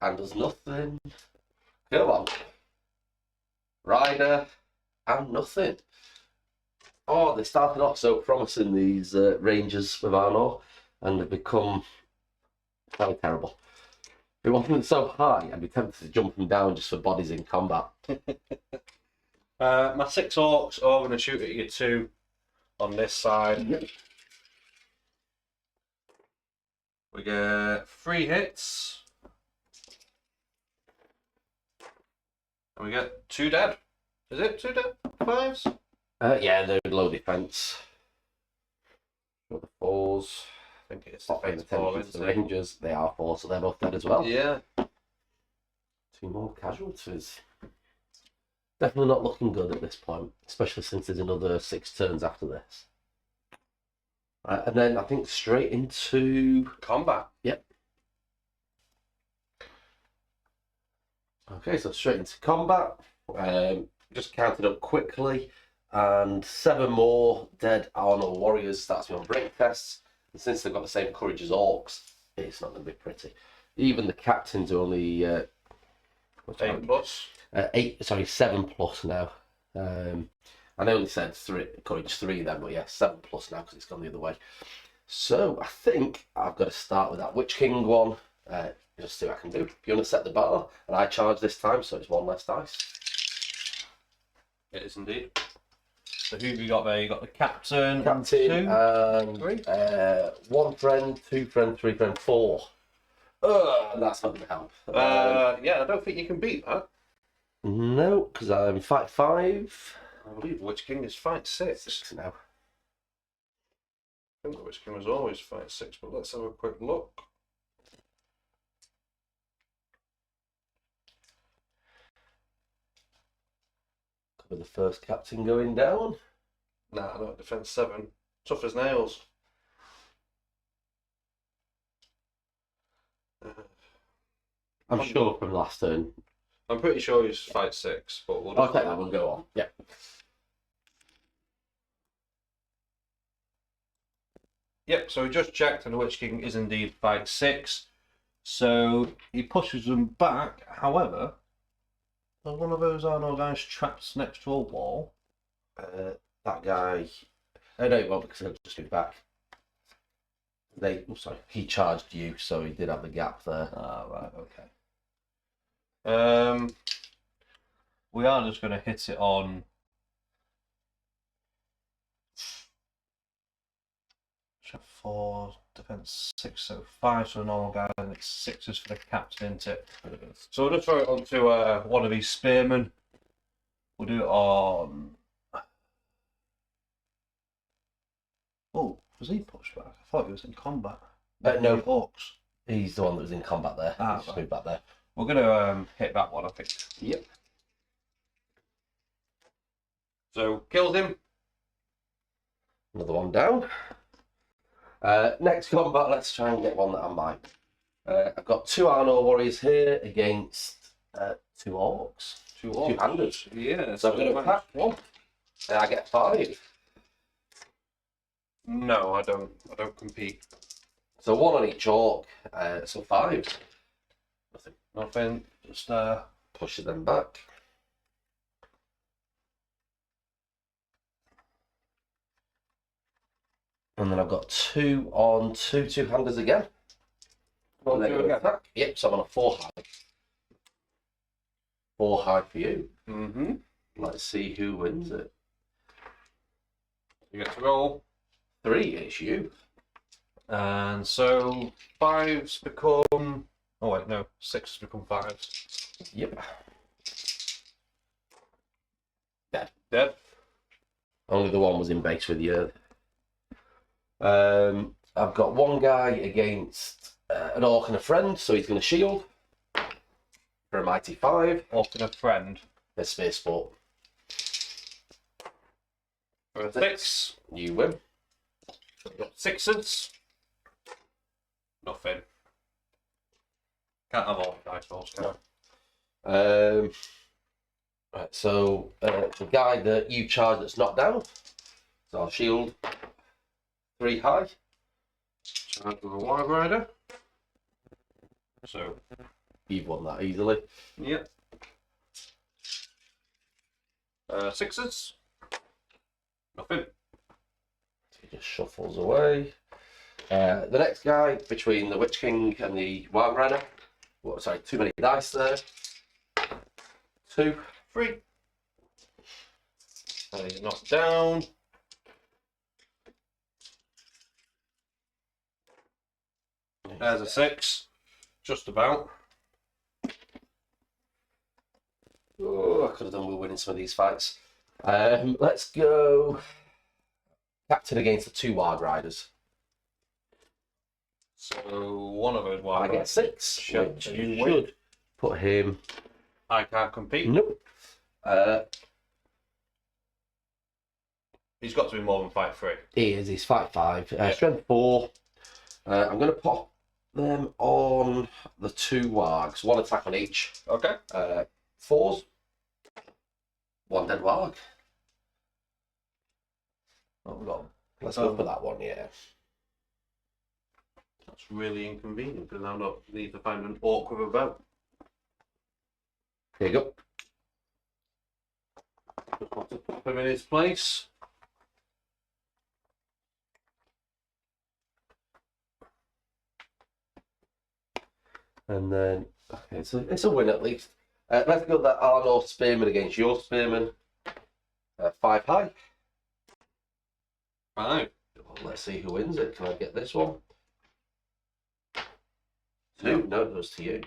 and does nothing. Come on. Rider and nothing. Oh, they started off so promising, these Rangers with Arnor, and they've become fairly terrible. If it wasn't so high, I'd be tempted to jump them down just for bodies in combat. My 6 orcs are going to shoot at you 2 on this side. Yep. We get 3 hits. And we get 2 dead. Is it 2 dead? 5s? Yeah, they're low defense. Got the 4s. I think it's Not paying defense 4, attention to isn't the it? Rangers. They are 4, so they're both dead as well. Yeah. 2 more casualties. Definitely not looking good at this point, especially since there's another 6 turns after this. And then I think straight into Combat. Yep. Okay, so straight into combat. Just counted up quickly, and 7 more dead Arnor warriors starts me on break tests. And since they've got the same courage as orcs, it's not going to be pretty. Even the captains are only 8 plus. 7 plus now. I only said 3, courage 3 then, but yeah, 7 plus now because it's gone the other way. So I think I've got to start with that Witch King one. Just see what I can do. If you want to set the bar, and I charge this time, so it's 1 less dice. It is indeed. So who have you got there? You got the captain, Captain, and 3. 1 friend, 2 friend, 3 friend, 4. That's not going to help. Yeah, I don't think you can beat that. No, because I'm fight 5. I believe Witch King is fight 6. 6 now. I think the Witch King was always fight 6, but let's have a quick look. Cover the first captain going down. Nah, no, defense 7. Tough as nails. I'm sure from last turn. I'm pretty sure he's fight 6, but we'll I'll take that one, go on. Yeah. Yep, so we just checked and the Witch King is indeed fight 6. So he pushes them back. However, there's one of those Arnor guys trapped next to a wall. That guy. No, it won't because he'll just move back. He charged you, so he did have the gap there. Ah, right, okay. We are just going to hit it on. Check 4, defense 6, so 5 for the normal guy, and it's 6s for the captain, isn't it? So we'll just throw it onto one of these spearmen. We'll do it on. Oh, was he pushed back? I thought he was in combat. No, Orcs. He's the one that was in combat there. Ah, Just right. moved back there. We're going to hit that one, I think. Yep. So, kills him. Another one down. Next combat, let's try and get one that I might. I've got 2 Arnor warriors here against 2 orcs. 2 orcs. 2-handed. Yeah. So I'm going to attack 1. I get 5. No, I don't compete. So 1 on each orc. So 5. Nothing. Just Push them back. And then I've got 2 on 2 2-handers again. Well, They're going to attack. Yep, so I'm on a 4 high. 4 high for you. Mm-hmm. Let's see who wins it. You get to roll. 3, it's you. And so 5s become. Oh wait, no, 6s become 5s. Yep. Dead. Only the one was in base with you. I've got 1 guy against an orc and a friend, so he's going to shield for a mighty 5. Orc and a friend. A spear sport. For a 6. You win. Got 6s. Nothing. Can't have all the dice rolls, can I? Right, so the guy that you charge that's knocked down, so I'll shield 3 high. Charge with a Wild Rider. So. You've won that easily. Yep. 6s. Nothing. He just shuffles away. The next guy between the Witch King and the Wild Rider. Well, sorry, too many dice there. 2. 3. And he's knocked down. There's a 6. Just about. Oh, I could have done with winning some of these fights. Let's go captain against the 2 Wild Riders. So one of those Wild I get Riders 6, should which you should put him. I can't compete. Nope. He's got to be more than fight 3. He is. He's fight 5. Yeah. Strength 4. I'm going to pop them on the 2 wargs. 1 attack on each. Okay. 4s. 1 dead warg. What have we got? Let's go for that one, yeah. That's really inconvenient because now I don't need to find an orc with a bow. Here you go. Put him in his place. And then, okay, so it's a win at least. Let's go that Arnor Spearman against your Spearman. 5 high. 5. Well, let's see who wins it. Can I get this one? 2. No, it goes to you.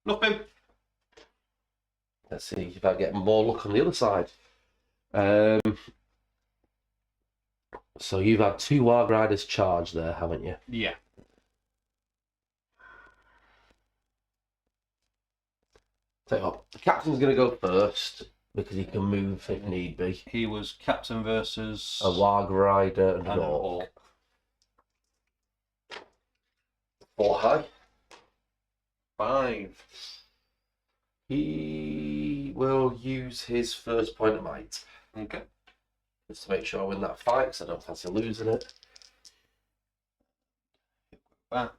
Nothing. Let's see if I get more luck on the other side. So you've had 2 Warg Riders charge there, haven't you? Yeah. Tell you what, the captain's going to go first because he can move if need be. He was captain versus A Warg Rider and an an Orc. orc. 4 high. 5. He will use his first point of might. Okay. Just to make sure I win that fight because I don't fancy losing it. Back.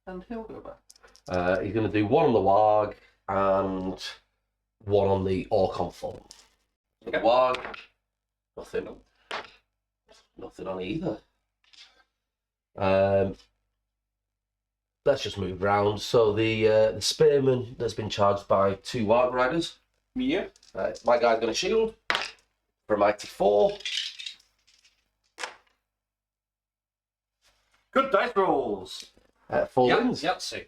And he'll go back. He's going to do 1 on the Warg and 1 on the Orc on form. Okay. Warg, nothing. Nothing on either. Let's just move round. So the Spearman that's been charged by 2 Warg Riders. Yeah. My guy's going to shield for a mighty 4. Good dice rolls. 4 wins. Yahtzee.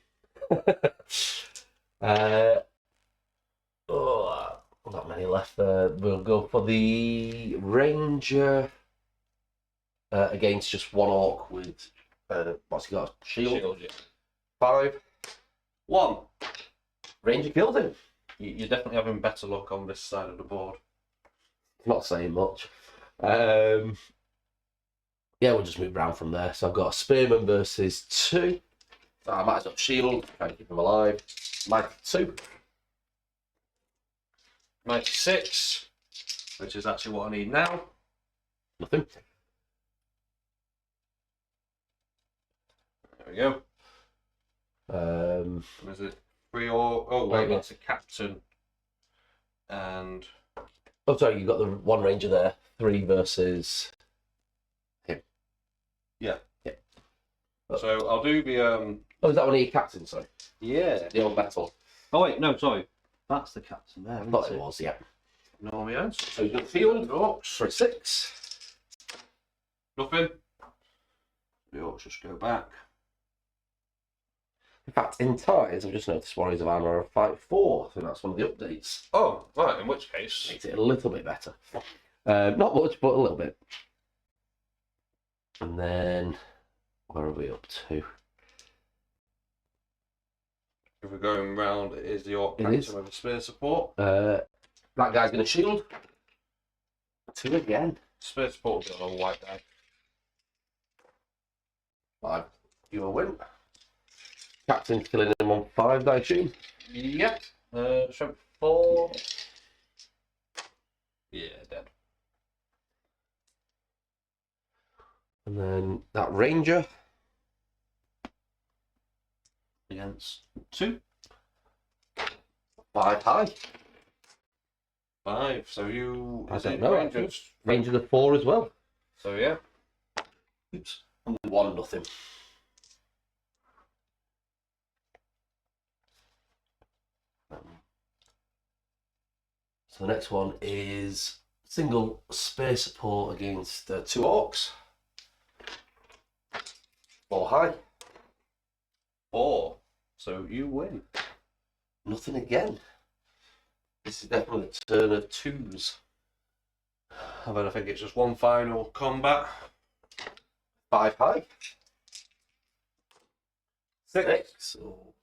Not many left there. We'll go for the Ranger against just 1 Orc with what's he got? Shield. Yeah. 5. 1. Ranger killed him. You're definitely having better luck on this side of the board. Not saying much. Yeah, we'll just move round from there. So I've got a Spearman versus 2. So I might as well shield, try to keep him alive. Mighty 2. Mighty 6, which is actually what I need now. Nothing. There we go. Is it 3 or... Oh, wait, that's a captain. And... Oh, sorry, you got the 1 Ranger there. 3 versus him. Yeah. Yeah. So I'll do the... Oh, is that one of your captains, sorry? Yeah. The old metal. Oh, wait, no, sorry. That's the captain there, I thought it was, yeah. No, yes. So he's got field for a 6. Nothing. The orcs just go back. In fact, in ties, I've just noticed Warriors of Arnor are 5-4. I think that's one of the updates. Oh, right, in which case... Makes it a little bit better. Not much, but a little bit. And then, where are we up to? If we're going round, it is the orc It captain is. with a spear support. That guy's going to shield. 2 again. Spear support will be on a white die. 5. You will win. Captain's killing him on 5, I assume. Yep. Strength 4. Yeah, dead. And then that Ranger. Against 2. 5 high. 5. So you... I Is don't it know, Rangers? Ranger the 4 as well. So yeah. Oops. 1 nothing. So the next one is single spear support against 2 Orcs. 4 high. 4. So you win. Nothing again. This is definitely the turn of 2s. And then I think it's just one final combat. 5 high. 6. Oh.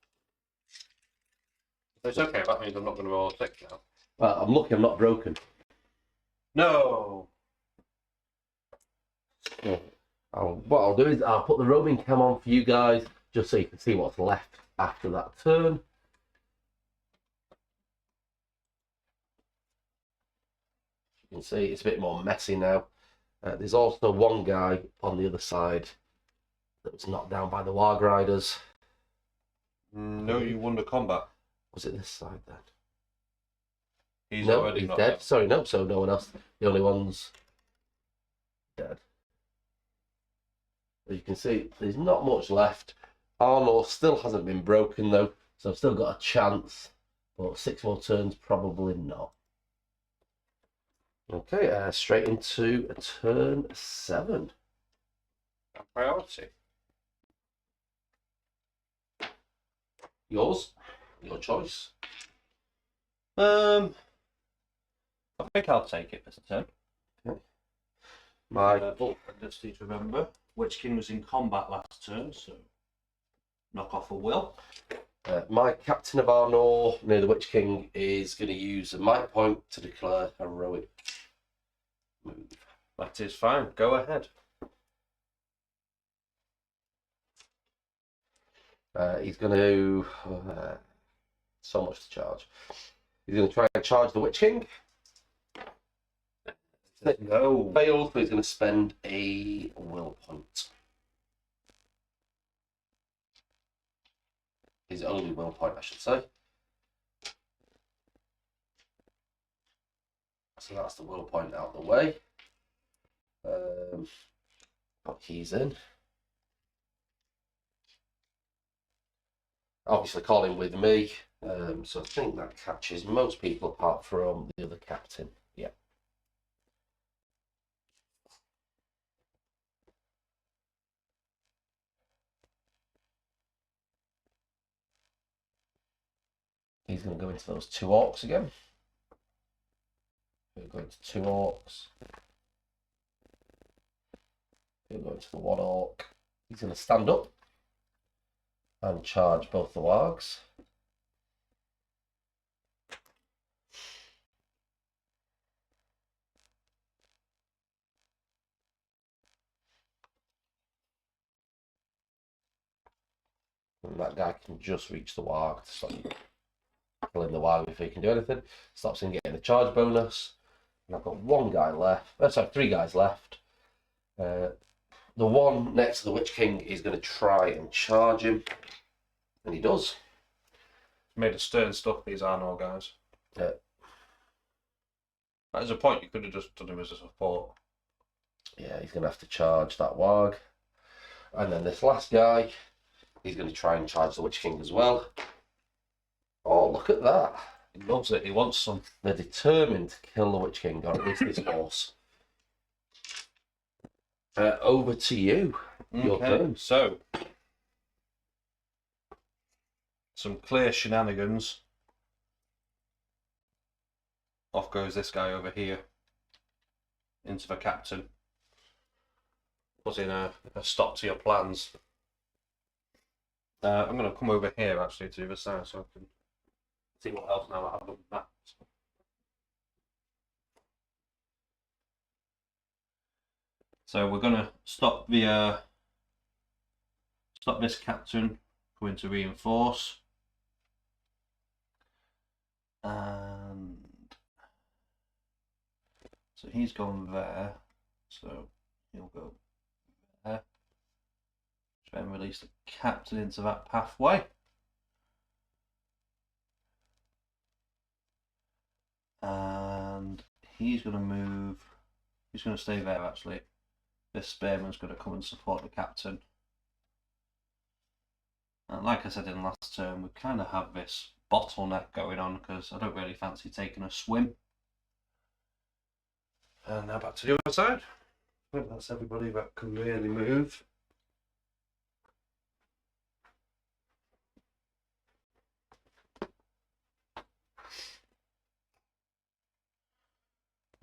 It's okay, that means I'm not going to roll a 6 now. Well, I'm lucky I'm not broken. No! Yeah. What I'll do is I'll put the roaming cam on for you guys, just so you can see what's left after that turn. You can see it's a bit more messy now. There's also 1 guy on the other side that was knocked down by the Warg Riders. No, you won the combat. Was it this side then? He's no, already he's not dead. Sorry, no, so no one else. The only one's dead. As you can see, there's not much left. Arnor still hasn't been broken though, so I've still got a chance. But 6 more turns, probably not. Okay, straight into turn 7. Priority. Yours, your choice. I think I'll take it this turn. Okay. I just need to remember Witch King was in combat last turn, so knock off a will. My Captain of Arnor near the Witch King is going to use a might point to declare heroic move. That is fine. Go ahead. He's going to so much to charge. He's going to try and charge the Witch King. No. Failed, but he's going to spend a will point. His only will point, I should say. So that's the will point out the way. Put keys in. Obviously calling with me, so I think that catches most people apart from the other captain. Yeah. He's going to go into those 2 orcs again. He'll go into 2 orcs. He'll go into the 1 orc. He's going to stand up and charge both the wargs. And that guy can just reach the warg to stop you killing the warg if he can do anything. Stops him getting a charge bonus. And I've got 1 guy left. Sorry, 3 guys left. The one next to the Witch King is going to try and charge him. And he does. Made a stern stuff, these Arnor guys. Yeah. That is a point. You could have just done him as a support. Yeah, he's going to have to charge that warg. And then this last guy, he's going to try and charge the Witch King as well. Oh, look at that. He loves it. He wants some. They're determined to kill the Witch King, or at least this horse. Over to you. Your turn. So, some clear shenanigans. Off goes this guy over here. Into the captain. Putting a stop to your plans. I'm going to come over here actually to the other side so I can see what else now I've done that. So we're going to stop the stop this captain going to reinforce, and so he's gone there, so he'll go there. Try and release the captain into that pathway. And he's going to move, he's going to stay there actually. This spearman's going to come and support the captain. And like I said in last term, we kind of have this bottleneck going on because I don't really fancy taking a swim. And now back to the other side. I think that's everybody that can really move.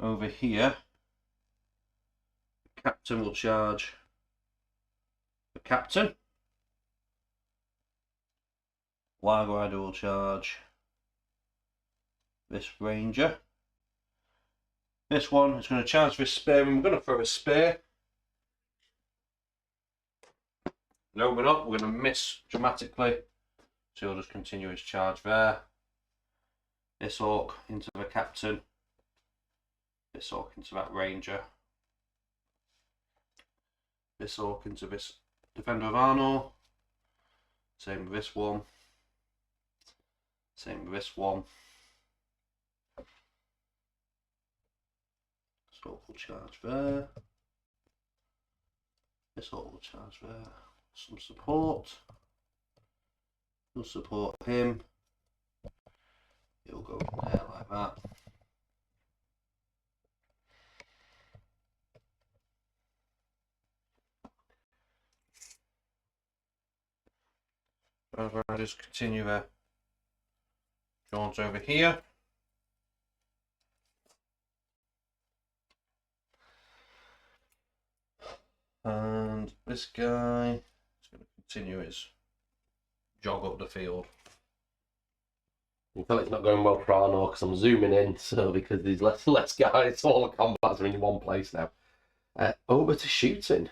Over here, the captain will charge the captain. Wild Rider will charge this ranger. This one is going to charge this spear, and we're going to throw a spear. No, we're not. We're going to miss dramatically. So he'll just continue his charge there. This orc into the captain. This orc into that ranger. This orc into this defender of Arnor. Same with this one. Same with this one. So we'll charge there. This all will charge there. Some support. We'll support him. He'll go there like that. Rather I just continue a jaunt over here. And this guy is going to continue his jog up the field. You feel it's not going well for Arnor because I'm zooming in, so because there's less and less guys, all the combats are in one place now. Over to shooting.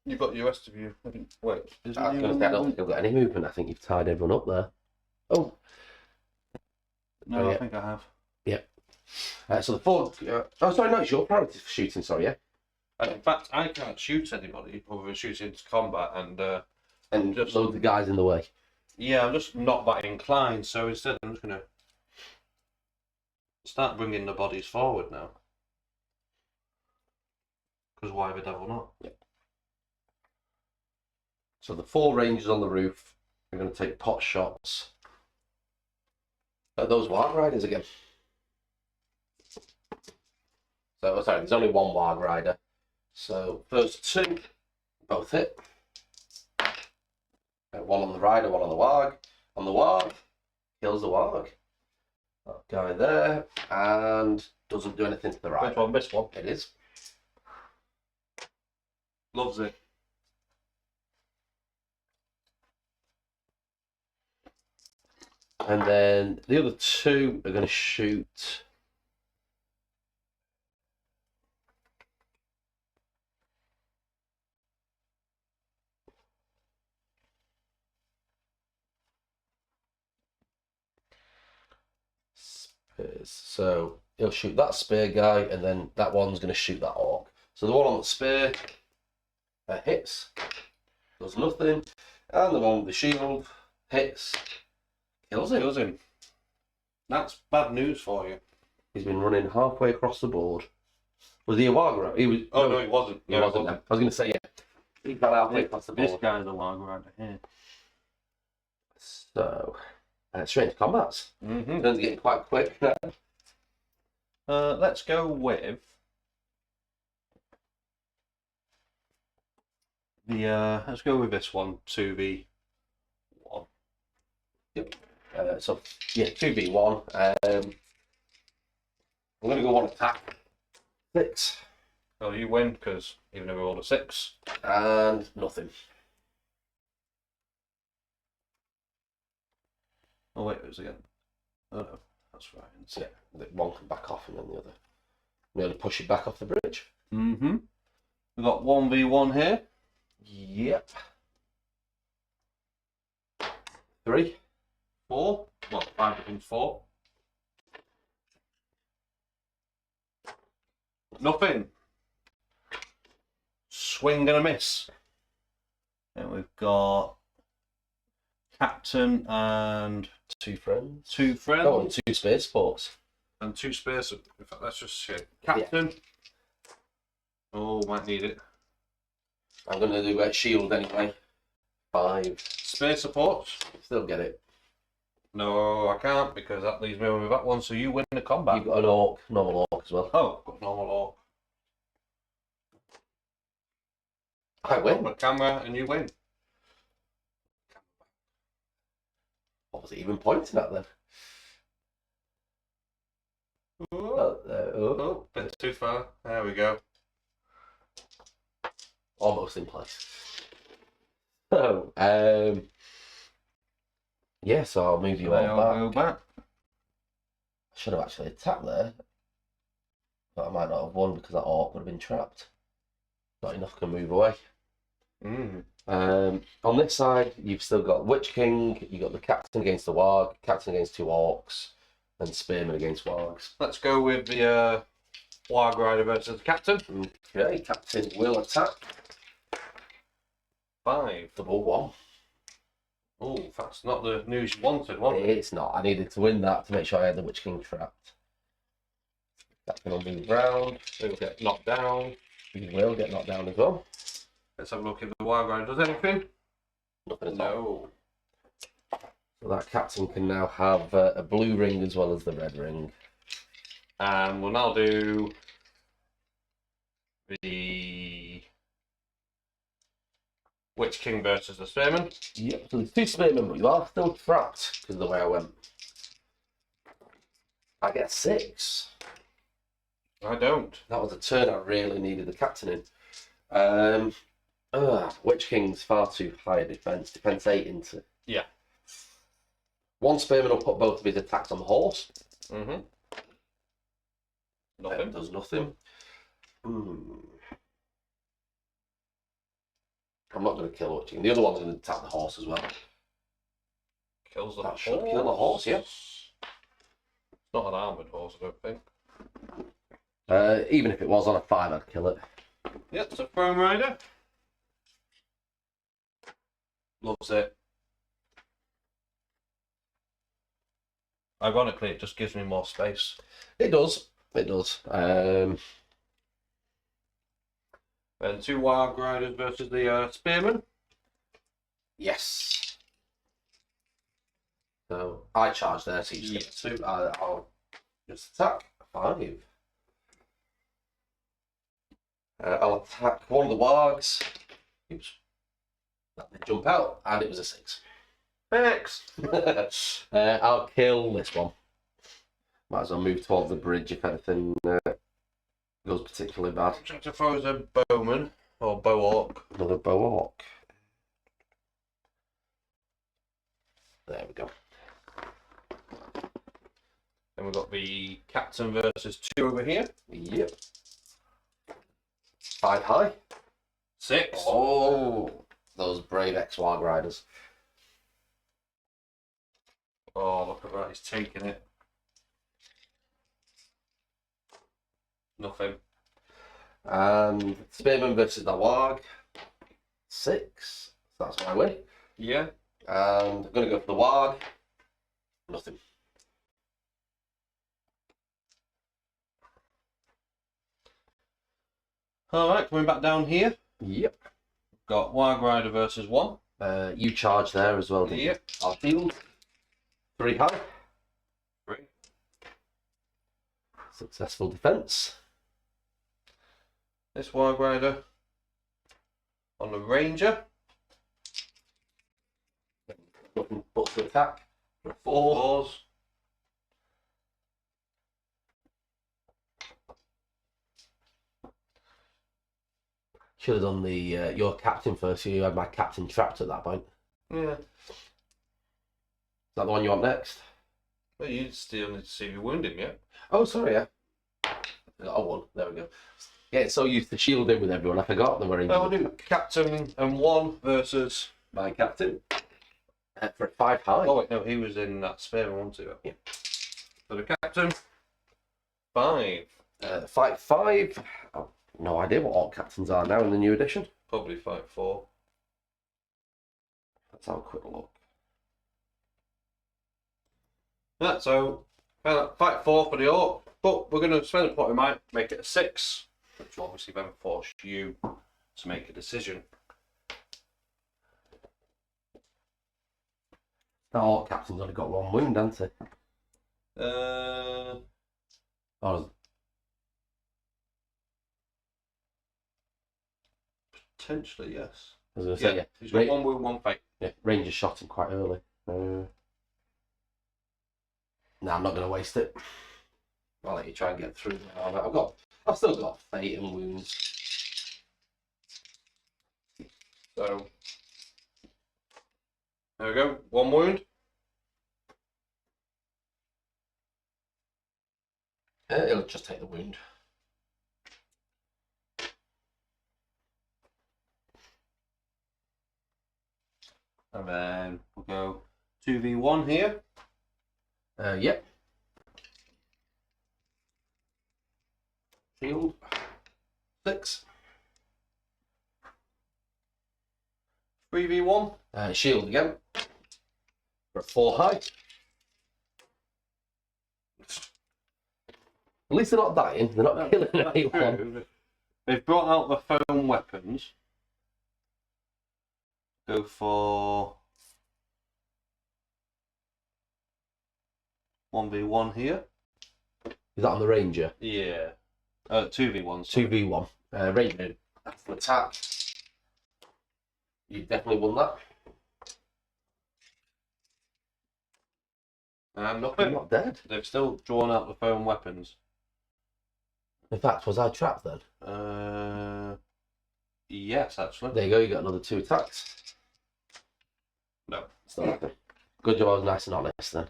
You've got your rest of you. Wait, I was going to say, I don't think I've got any movement. I think you've tied everyone up there. Oh. No, yeah. I think I have. Yeah. So the four... oh, sorry, no, it's your priority for shooting, sorry, yeah? And in fact, I can't shoot anybody other than shooting into combat, And just load the guys in the way. yeah, I'm just not that inclined. So instead, I'm just gonna start bringing the bodies forward now. Because why the devil not? Yeah. So the four rangers on the roof are going to take pot shots at those Warg Riders again. So, sorry, there's only one Warg Rider. So, first two, both hit. One on the Rider, one on the Warg. On the Warg, kills the Warg. That guy there, and doesn't do anything to the Rider. Which one? This one. It is. Loves it. And then the other two are going to shoot. Spears. So he'll shoot that spear guy, and then that one's going to shoot that orc. So the one on the spear hits, does nothing, and the one with the shield hits. Kills him. That's bad news for you. He's been running halfway across the board. Was he a Warg Rider? He was. Oh no, he wasn't. He wasn't. I was going to say yeah. He got halfway across the board. This guy's a Warg Rider here. So, straight into combats. Mm-hmm. Turns getting quite quick now. Let's go with the. Let's go with this one. 2v1. Yep. So yeah, 2v1. I'm going to go one attack. 6. Well, you win because even though we rolled a 6. And nothing. Oh wait, it was again. Oh no, that's right. So yeah, one can back off and then the other nearly push it back off the bridge. Mm-hmm. We've got 1v1 here. Yep. 3. 4. Well, 5 becomes 4. Nothing. Swing and a miss. And we've got Captain and 2 friends. 2 friends. Oh, and 2 spear sports. And 2 spares. In fact, let's just see. Captain. Yeah. Oh, might need it. I'm going to do shield anyway. 5. Spare support. Still get it. No, I can't because that leaves me with that one. So you win the combat. You've got an orc, normal orc as well. Oh, got normal orc. I win. The camera and you win. What was it even pointing at then? Oh, bit too far. There we go. Almost in place. So, yeah, so I'll move you all back. Go back. I should have actually attacked there, but I might not have won because that orc would have been trapped. Not enough can move away. On this side, you've still got Witch King, you've got the Captain against the Warg, Captain against 2 orcs, and Spearman against Wargs. Let's go with the Warg Rider versus the Captain. Okay, Captain will attack. 5. Double 1. Oh, that's not the news you wanted, was it? It's not. I needed to win that to make sure I had the Witch King trapped. Captain will move round. He'll get knocked down. He will get knocked down as well. Let's have a look if the Wild Rider does anything. Nothing at all. No. So that captain can now have a blue ring as well as the red ring. And we'll now do the Witch King versus the Spearman. Yep, so there's 2 spearmen, but you are still trapped because of the way I went. I get 6. I don't. That was a turn I really needed the captain in. Witch King's far too high defense. Defense 8 into. Yeah. 1 spearman will put both of his attacks on the horse. Mm-hmm. Nothing. Does nothing. I'm not going to kill Witch King. The other one's going to attack the horse as well. Kills the That horse. should kill the horse, yeah. It's not an armoured horse, I don't think. Even if it was on a 5, I'd kill it. Yep, it's a Throne Rider. Loves it. Ironically, it just gives me more space. It does. It does. And 2 Wild Riders versus the Spearman. Yes. So I charge there, so you just get 2. I'll just attack 5. I'll attack one of the wargs. Oops. That did jump out, and it was a 6. X. I'll kill this one. Might as well move towards the bridge if anything goes particularly bad. Trying to throw as a bowman or bow orc. Another bow orc. There we go. Then we've got the Captain versus 2 over here. Yep. 5 high. 6. Oh, those brave ex-Warg Riders. Oh, look at that, he's taking it. Nothing. And Spearman versus the Warg. 6. That's my win. Yeah. And I'm going to go for the Warg. Nothing. Alright, coming back down here. Yep. Got Wild Rider versus 1. You charge there as well, didn't you? Yep. I'll field. 3 high. 3. Successful defense. This Wild Rider on the Ranger. Nothing but to attack. For 4. 4s. Should have done the your captain first. So you had my captain trapped at that point. Yeah. Is that the one you want next? Well, you still need to see if you wound him yet. Oh, sorry, yeah. I got 1. There we go. Yeah, so used to shield in with everyone. I forgot they were in. I'll do Captain and 1 versus My captain. For 5 high. Oh wait, no, he was in that Spearman one too. Yeah. So the Captain 5. Fight 5. I've no idea what all captains are now in the new edition. Probably fight 4. Let's have a quick look. Yeah, so fight 4 for the Orc, but we're going to spend a point. We might make it a 6, which will obviously then force you to make a decision. That all captain's only got 1 wound, hasn't he? Oh, Potentially, yes. I was going to say, yeah. He's got 1 wound, 1 fight. Yeah, Ranger shot him quite early. No, I'm not going to waste it. I'll let you try and get through. I've still got fate and wounds. So there we go. 1 wound. It'll just take the wound. And then we'll go 2v1 here. Yep. Shield. 6. 3v1. Shield again. For 4 high. At least they're not dying. They're not killing anyone. True. They've brought out the foam weapons. Go for 1v1 here. Is that on the Ranger? Yeah. 2v1. 2v1. Ranger. That's an attack. You definitely won that. And I'm nothing. not dead. They've still drawn out the foam weapons. In fact, was I trapped then? Yes, actually. There you go, you got another 2 attacks. No. It's not happening. Good job, I was nice and honest then.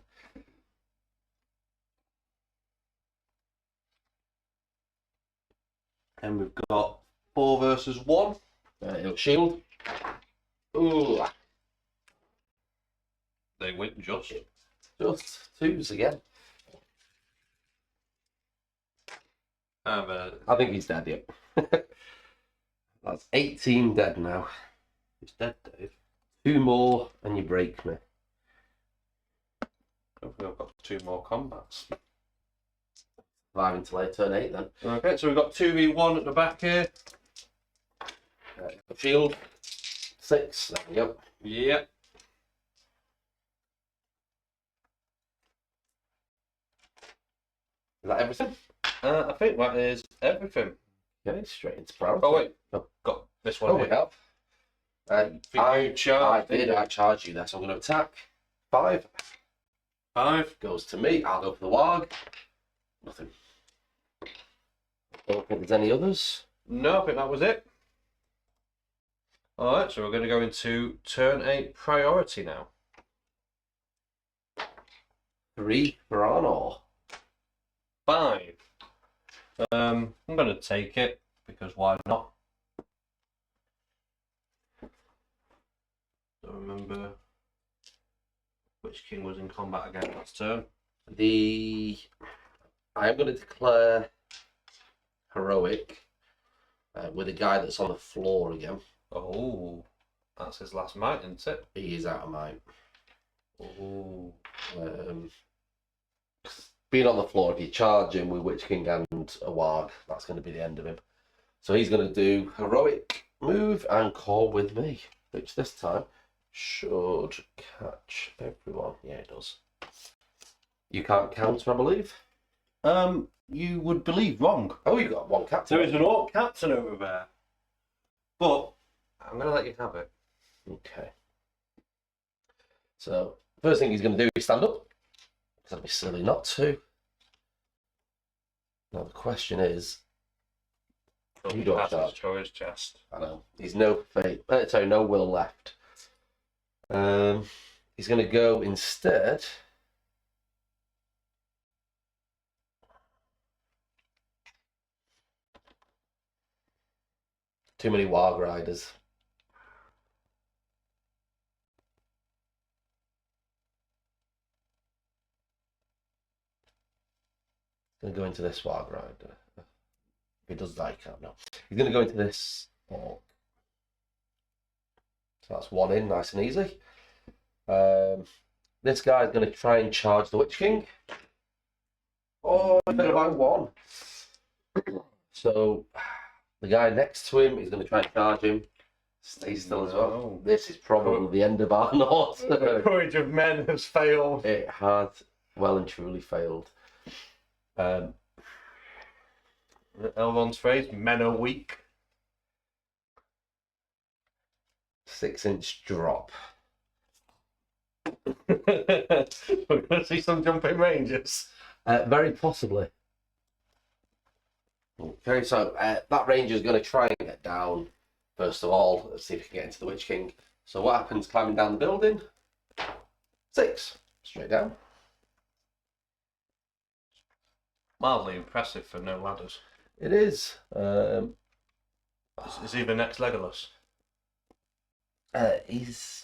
And we've got 4 versus 1. Shield. Ooh. They win just. Just 2s again. I think he's dead, yep. That's 18 dead now. He's dead, Dave. 2 more and you break me. Hopefully I've got 2 more combats. 5 until I turn 8 then. Okay, so we've got 2v1 at the back here. Shield. 6. There we go. Yep. Is that everything? I think that is everything. Okay, straight into priority. Oh wait, Oh. got this one Oh, here. we have. I charge you there, so I'm going to attack. 5 5. goes to me. I'll go for the warg. Nothing. Don't think there's any others. No, I think that was it. Alright, so we're going to go into turn 8 priority now. 3 for Arnor. 5. I'm going to take it, because why not? Don't remember which king was in combat again last turn. I am going to declare heroic with a guy that's on the floor again. Oh, that's his last might, isn't it? He is out of might. Oh. Being on the floor, if you charge him with Witch King and a warg, that's going to be the end of him. So he's going to do heroic move and call with me, which this time should catch everyone. Yeah, it does. You can't counter, I believe. You would believe wrong. Oh, you got 1 captain. There is an orc captain over there. But I'm going to let you have it. Okay. So, first thing he's going to do is stand up. That'd be silly not to. Now the question is, you don't charge. Show his chest. I know. He's no fate. Sorry, no will left. He's going to go instead. Too many warg riders. Going to go into this warg rider. If he does that, he can't. No. He's going to go into this orc. So that's 1 in, nice and easy. This guy's going to try and charge the Witch King. Oh, I better by 1. So the guy next to him is going to try and charge him. Stays still as well. This is probably the end of Arnor. The courage of men has failed. It had well and truly failed. Elrond's phrase, men are weak. 6-inch drop. We're going to see some jumping ranges. Very possibly. Okay, so that ranger is going to try and get down. First of all, let's see if he can get into the Witch King. So what happens climbing down the building? 6. Straight down. Mildly impressive for no ladders. It is. Is he the next Legolas?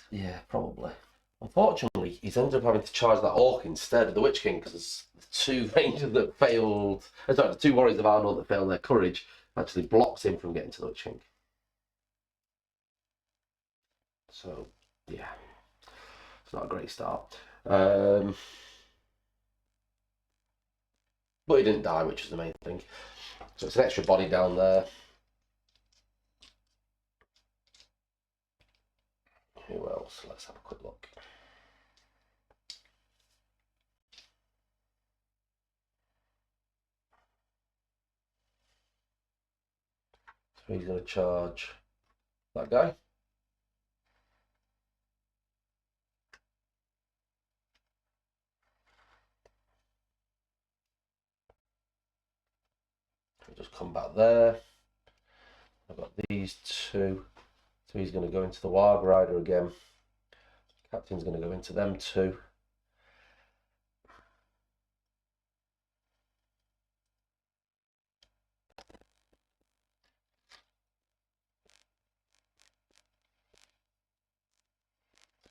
Yeah, probably. Unfortunately, he's ended up having to charge that orc instead of the Witch King because the 2 rangers that failed, sorry, the 2 warriors of Arnor that failed their courage actually blocks him from getting to the Witch King. So, yeah, it's not a great start. But he didn't die, which is the main thing. So it's an extra body down there. Who else? Let's have a quick look. So he's going to charge that guy. Just come back there. I've got these two. So he's going to go into the Warg Rider again. Captain's going to go into them two.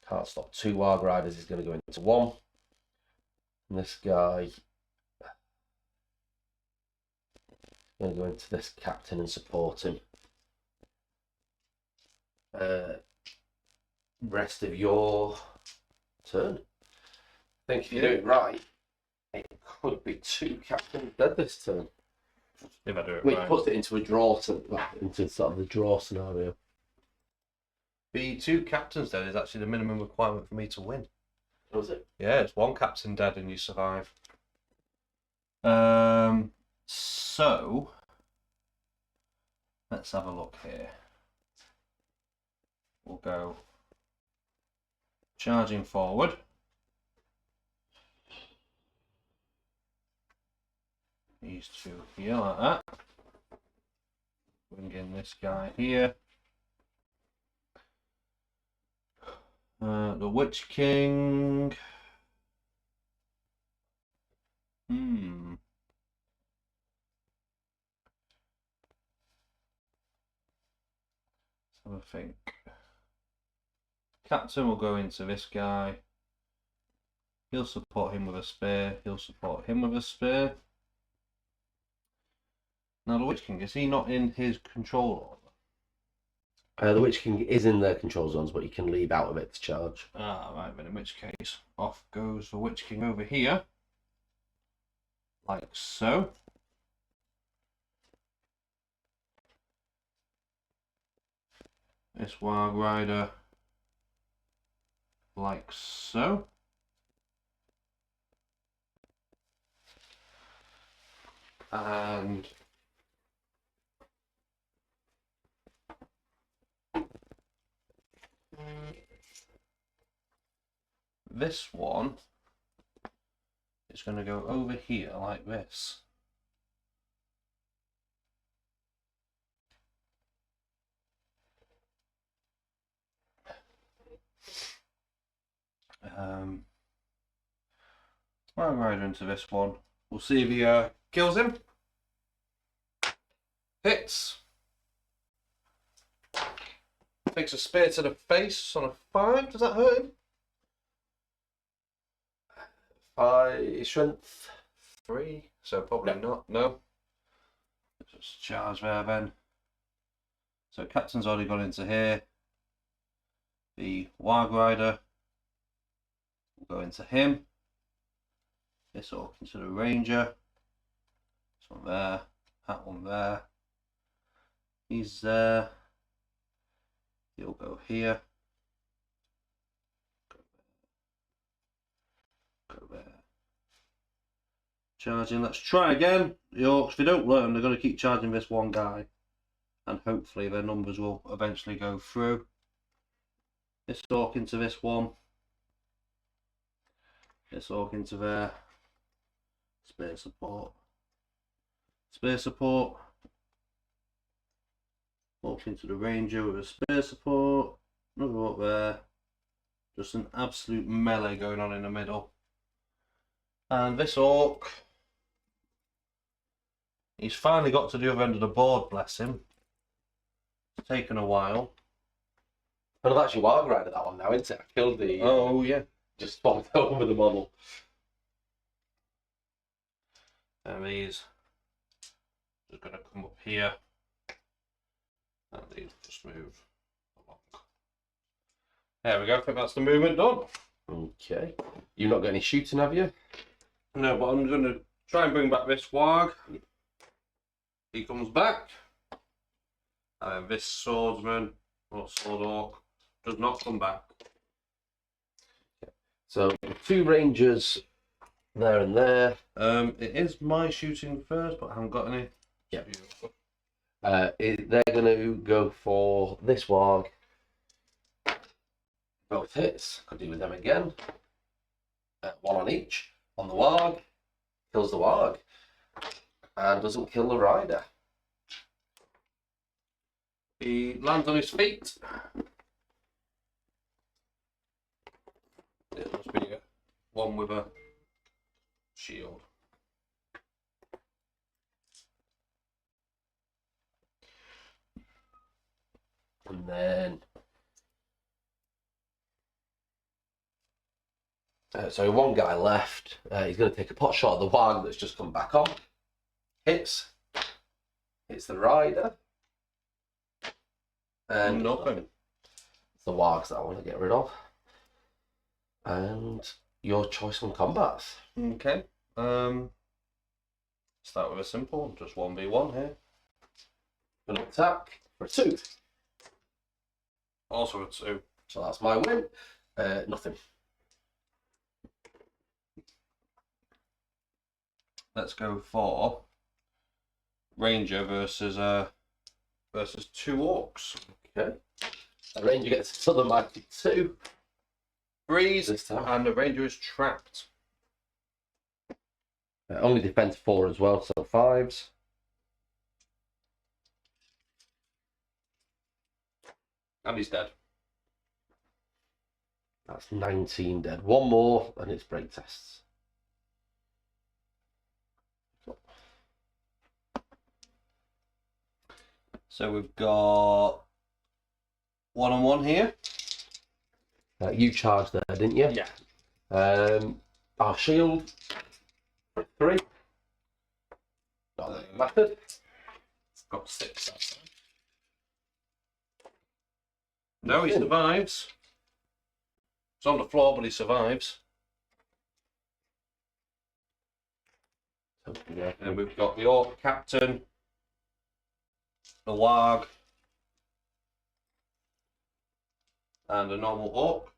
Can't stop two Warg Riders. He's going to go into one. And this guy going to go into this captain and support him. Rest of your turn. I think if you do it right, it could be two captains dead this turn. If I do it Which right. puts it into a draw, into sort of the draw scenario. The two captains dead is actually the minimum requirement for me to win. Was it? Yeah, it's one captain dead and you survive. So let's have a look here. We'll go charging forward. These two here like that. Bring in this guy here. The Witch King. Let's have a think. Captain will go into this guy. He'll support him with a spear. He'll support him with a spear. Now the Witch King, is he not in his control order? The Witch King is in their control zones, but you can leave out of it to charge. Ah, right, then in which case, off goes the Witch King over here. Like so. This Warg Rider. Like so. And this one is going to go over here like this. Warg Rider into this one. We'll see if he kills him. Hits. Takes a spear to the face on a 5. Does that hurt him? 5 strength. 3. So probably not. No. Just charge there then. So Captain's already gone into here. The Warg Rider will go into him. This orc into the Ranger. This one there. That one there. He's there. He'll go here. Go there. Charging. Let's try again. The orcs, if they don't learn, they're going to keep charging this one guy. And hopefully their numbers will eventually go through. This orc into this one. This orc into there. Spear support. Spear support. Walk into the Ranger with a spear support. Another orc there. Just an absolute melee going on in the middle. And this orc, he's finally got to the other end of the board, bless him. It's taken a while. And I've actually Warg Rider that one now, isn't it? I killed the... Oh, yeah. Just swapped over the model. And these are going to come up here. And these just move along. There we go. I think that's the movement done. Okay. You've not got any shooting, have you? No, but I'm going to Try and bring back this warg. He comes back. And then this swordsman, or sword orc, does not come back. So 2 rangers there and there. It is my shooting first, but I haven't got any. Yeah. They're going to go for this warg. Both hits. Could do with them again. 1 on each. On the warg. Kills the warg. And doesn't kill the rider. He lands on his feet. It must be one with a shield. And then... so 1 guy left. He's going to take a pot shot at the warg that's just come back on. Hits. Hits the rider. And nothing. It's the wargs that I want to get rid of. And your choice on combats. Okay. Start with a simple, just 1v1 here. Going to attack for a 2. Also a 2. So that's my win. Nothing. Let's go for Ranger versus 2 orcs. Okay. The ranger gets another mighty 2. Freeze, This time. and the Ranger is trapped. Only defense 4 as well, so 5s. And he's dead. That's 19 dead. 1 more, and it's break tests. So we've got 1-on-1 here. You charged there, didn't you? Yeah. Our shield for 3. Not that it mattered. Got 6 that time. No, he survives. He's on the floor, but he survives. Yeah. And we've got the orc captain, the warg, and a normal orc.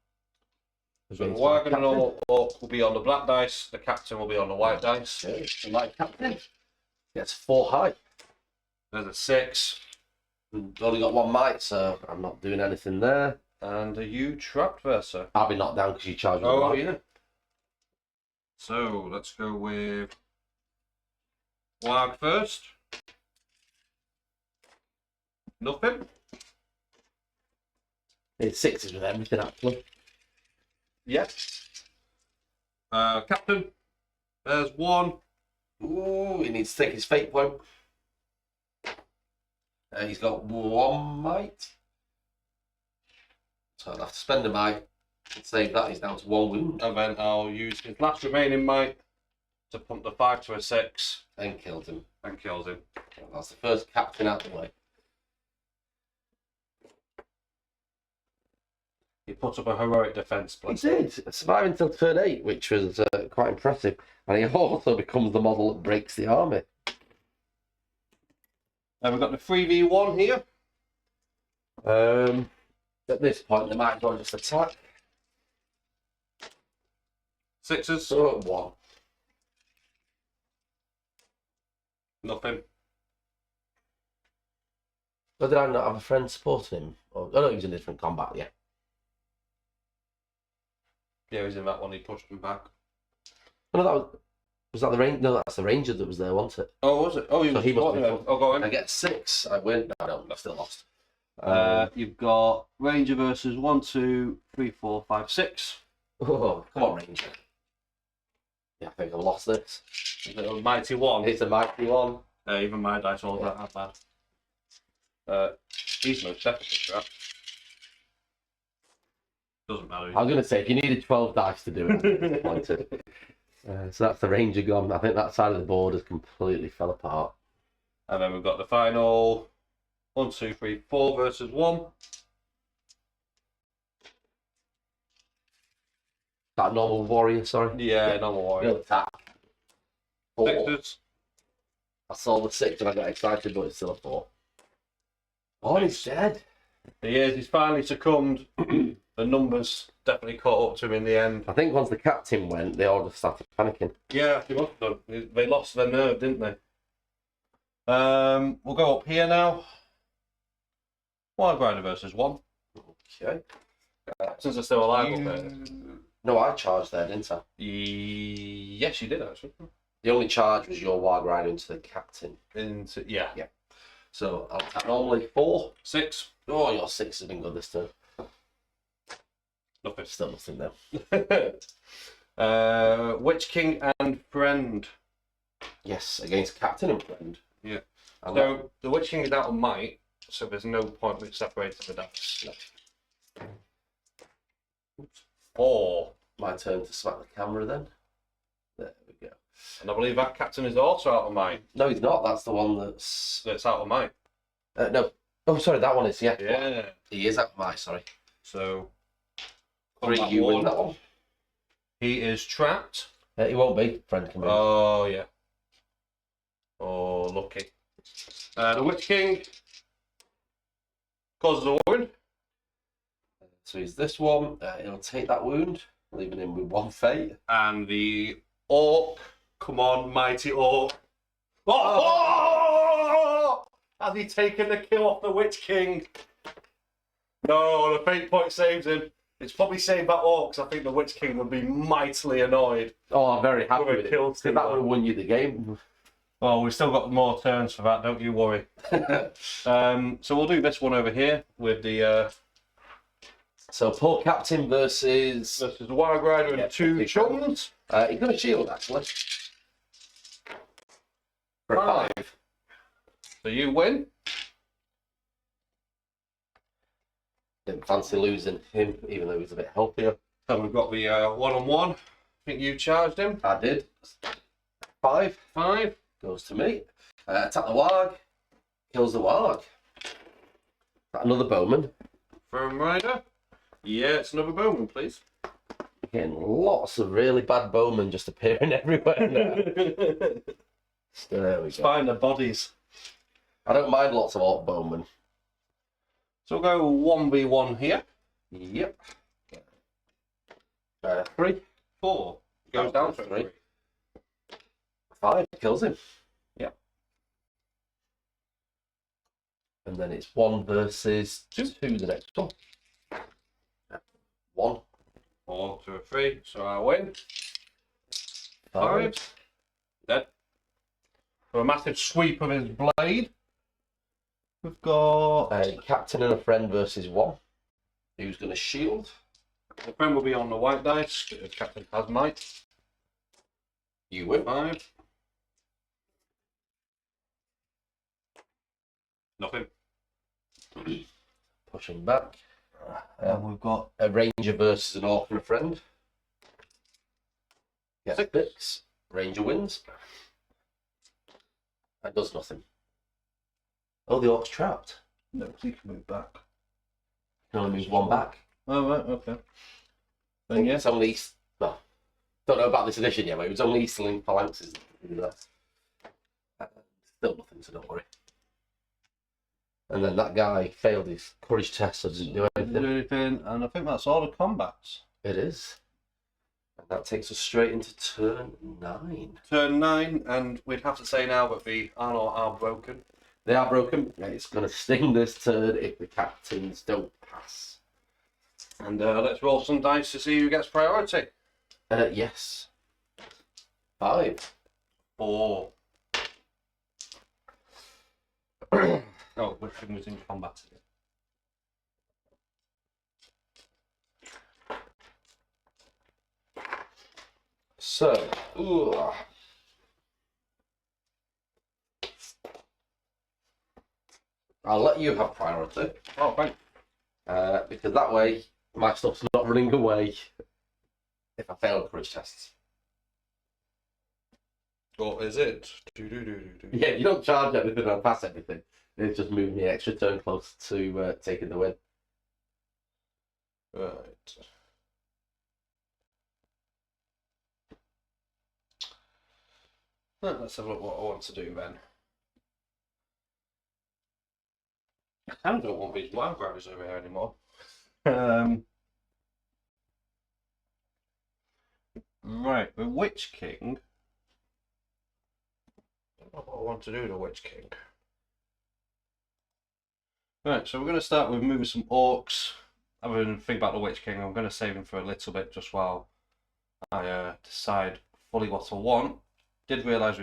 So the warg and the normal orc will be on the black dice, the captain will be on the white dice. Okay. The light captain gets 4 height. There's a 6. Only got 1 might, so I'm not doing anything there. And are you trapped, Versa? I'll be knocked down because you charged me. Oh, yeah. So let's go with warg first. Nothing. It's 6s with everything, actually. Yep. Captain. There's 1. Ooh, he needs to take his fate point. He's got 1 might. So I'll have to spend a might and save that. He's down to 1 wound. And then I'll use his last remaining might to pump the 5 to a 6. And killed him. And kills him. That's the first captain out of the way. He put up a heroic defence. He did. Surviving until turn 8, which was quite impressive. And he also becomes the model that breaks the army. And we've got the 3v1 here. At this point, they might as well just attack. 6s. So, 1. Nothing. But did I not have a friend supporting him? Oh, no, he was in a different combat, yeah. Yeah, he's in that one. He pushed him back. Oh, no, was that the ranger? No, that's the ranger that was there, wasn't it? Oh, was it? Oh, he So was. he must be Oh, go on. I get 6. I win. No, I still lost. You've got Ranger versus 1, 2, 3, 4, 5, 6. Oh, come on, ranger. Yeah, I think I've lost this. A mighty 1. It's a mighty 1. Even my dice rolled that bad. He's most definitely trapped. Doesn't matter. I'm going to say, if you needed 12 dice to do it, I'm disappointed. So that's the ranger gone. I think that side of the board has completely fell apart. And then we've got the final 1, 2, 3, 4 versus 1. That normal warrior, sorry. Yeah, normal warrior. He'll attack. 4. Sixes. I saw the 6 and I got excited, but it's still a 4. Oh, he's dead. He is. He's finally succumbed. The numbers definitely caught up to him in the end. I think once the captain went, they all just started panicking. Yeah, they must have done. They lost their nerve, didn't they? We'll go up here now. Wild Rider versus 1. Okay. Since they're still alive up there. No, I charged there, didn't I? Yes, you did actually. The only charge was your Wild Rider into the captain. Yeah. So I'll tap normally 4. 6. Oh, your 6 has been good this turn. Nothing. Still nothing there. Witch King and Friend. Yes, against captain and friend. Yeah. And So the Witch King is out of might, so there's no point with separating the dice. No. 4. My turn to smack the camera then. There we go. And I believe that captain is also out of might. No, he's not. That's the one that's... That's out of might. no. Oh, sorry, that one is, yeah. Yeah. He is out of my, sorry. So 3, combat you win one. that one. He is trapped. He won't be. Friend can move. Oh yeah. Oh, lucky. The Witch King causes a wound. So he's this one. He'll take that wound, leaving him with 1 fate. And the Orc, come on, mighty Orc. Oh! Has he taken the kill off the Witch King? No, the fate point saves him. It's probably saved that Orc, because I think the Witch King would be mightily annoyed. Oh, I'm very happy With a with it. kill 'Cause that would have won you the game. Well, we've still got more turns for that, don't you worry. So we'll do this one over here with the So poor captain versus... this is the Wild Rider and Yeah, 2 chums. he's got a shield, actually. For a 5. So you win. Didn't fancy losing him, even though he's a bit healthier. And we've got the one-on-one. I think you charged him. I did. 5. 5. Goes to me. Attack the warg. Kills the warg. Another bowman. Firm Rider. Yeah, it's another bowman, please. Getting lots of really bad bowmen just appearing everywhere now. There we Let's go. find the bodies. I don't mind lots of orc bowmen. So we'll go 1v1 here. Yep. 3. 4. Goes down to 3. 3. 5 kills him. Yep. And then it's 1 versus 2 the next one. 1. 4 to a 3. So I win. 5. Dead. For a massive sweep of his blade. We've got... A captain and a friend versus 1. Who's going to shield? the friend will be on the white dice. The captain has might. You win. 5. Nothing. Pushing back. And we've got A ranger versus an orc and a friend. Get 6. Ranger wins. That does nothing. Oh, the orc's trapped. no, he can move back. Can only move 1 back. Oh right, okay. I Then think yes. it's only East. Well, don't know about this edition yet, but it was only Eastling phalanxes that could do that. Still nothing, so don't worry. And then that guy failed his courage test, so didn't do anything. And I think that's all the combats. It is. And that takes us straight into turn 9. Turn 9, and we'd have to say now that the Arnor are broken. They are broken. It's going to sting this turn if the captains don't pass. And let's roll some dice to see who gets priority. Yes. 5. 4. Oh, which thing was in combat again? So, I'll let you have priority. Oh, thanks. Because that way my stuff's not running away if I fail courage tests. What is it? Yeah, you don't charge anything or pass anything. It's just moving me an extra turn close to taking the win. Right. Let's have a look what I want to do then. I kind of don't want these wild growers over here anymore. Right, the Witch King. I don't know what I want to do with the Witch King. Right, so we're going to start with moving some orcs. Having a think about the Witch King, I'm going to save him for a little bit just while I decide fully what I want. Did realise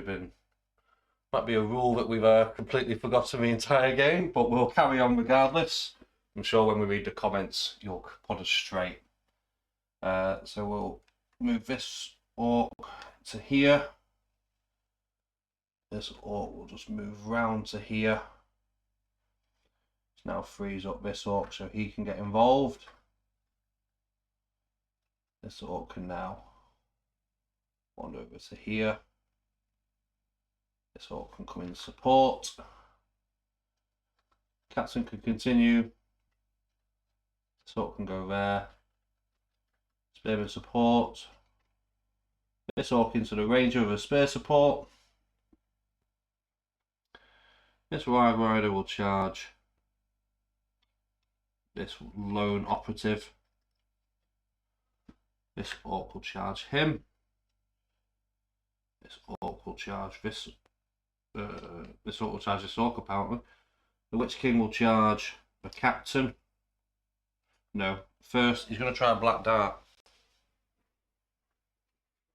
might be a rule that we've completely forgotten the entire game, but we'll carry on regardless. I'm sure when we read the comments, you'll put us straight. So we'll move this orc to here. This orc will just move round to here. Now frees up this orc so he can get involved. This orc can now wander over to here. This orc can come in support. Captain can continue. This orc can go there. Spearman support. This orc into the ranger with a spear support. This wild rider will charge this lone operative. This orc will charge him. This orc will charge this. This orc will charge this orc apparently. The Witch King will charge the captain. No, first he's going to try a black dart.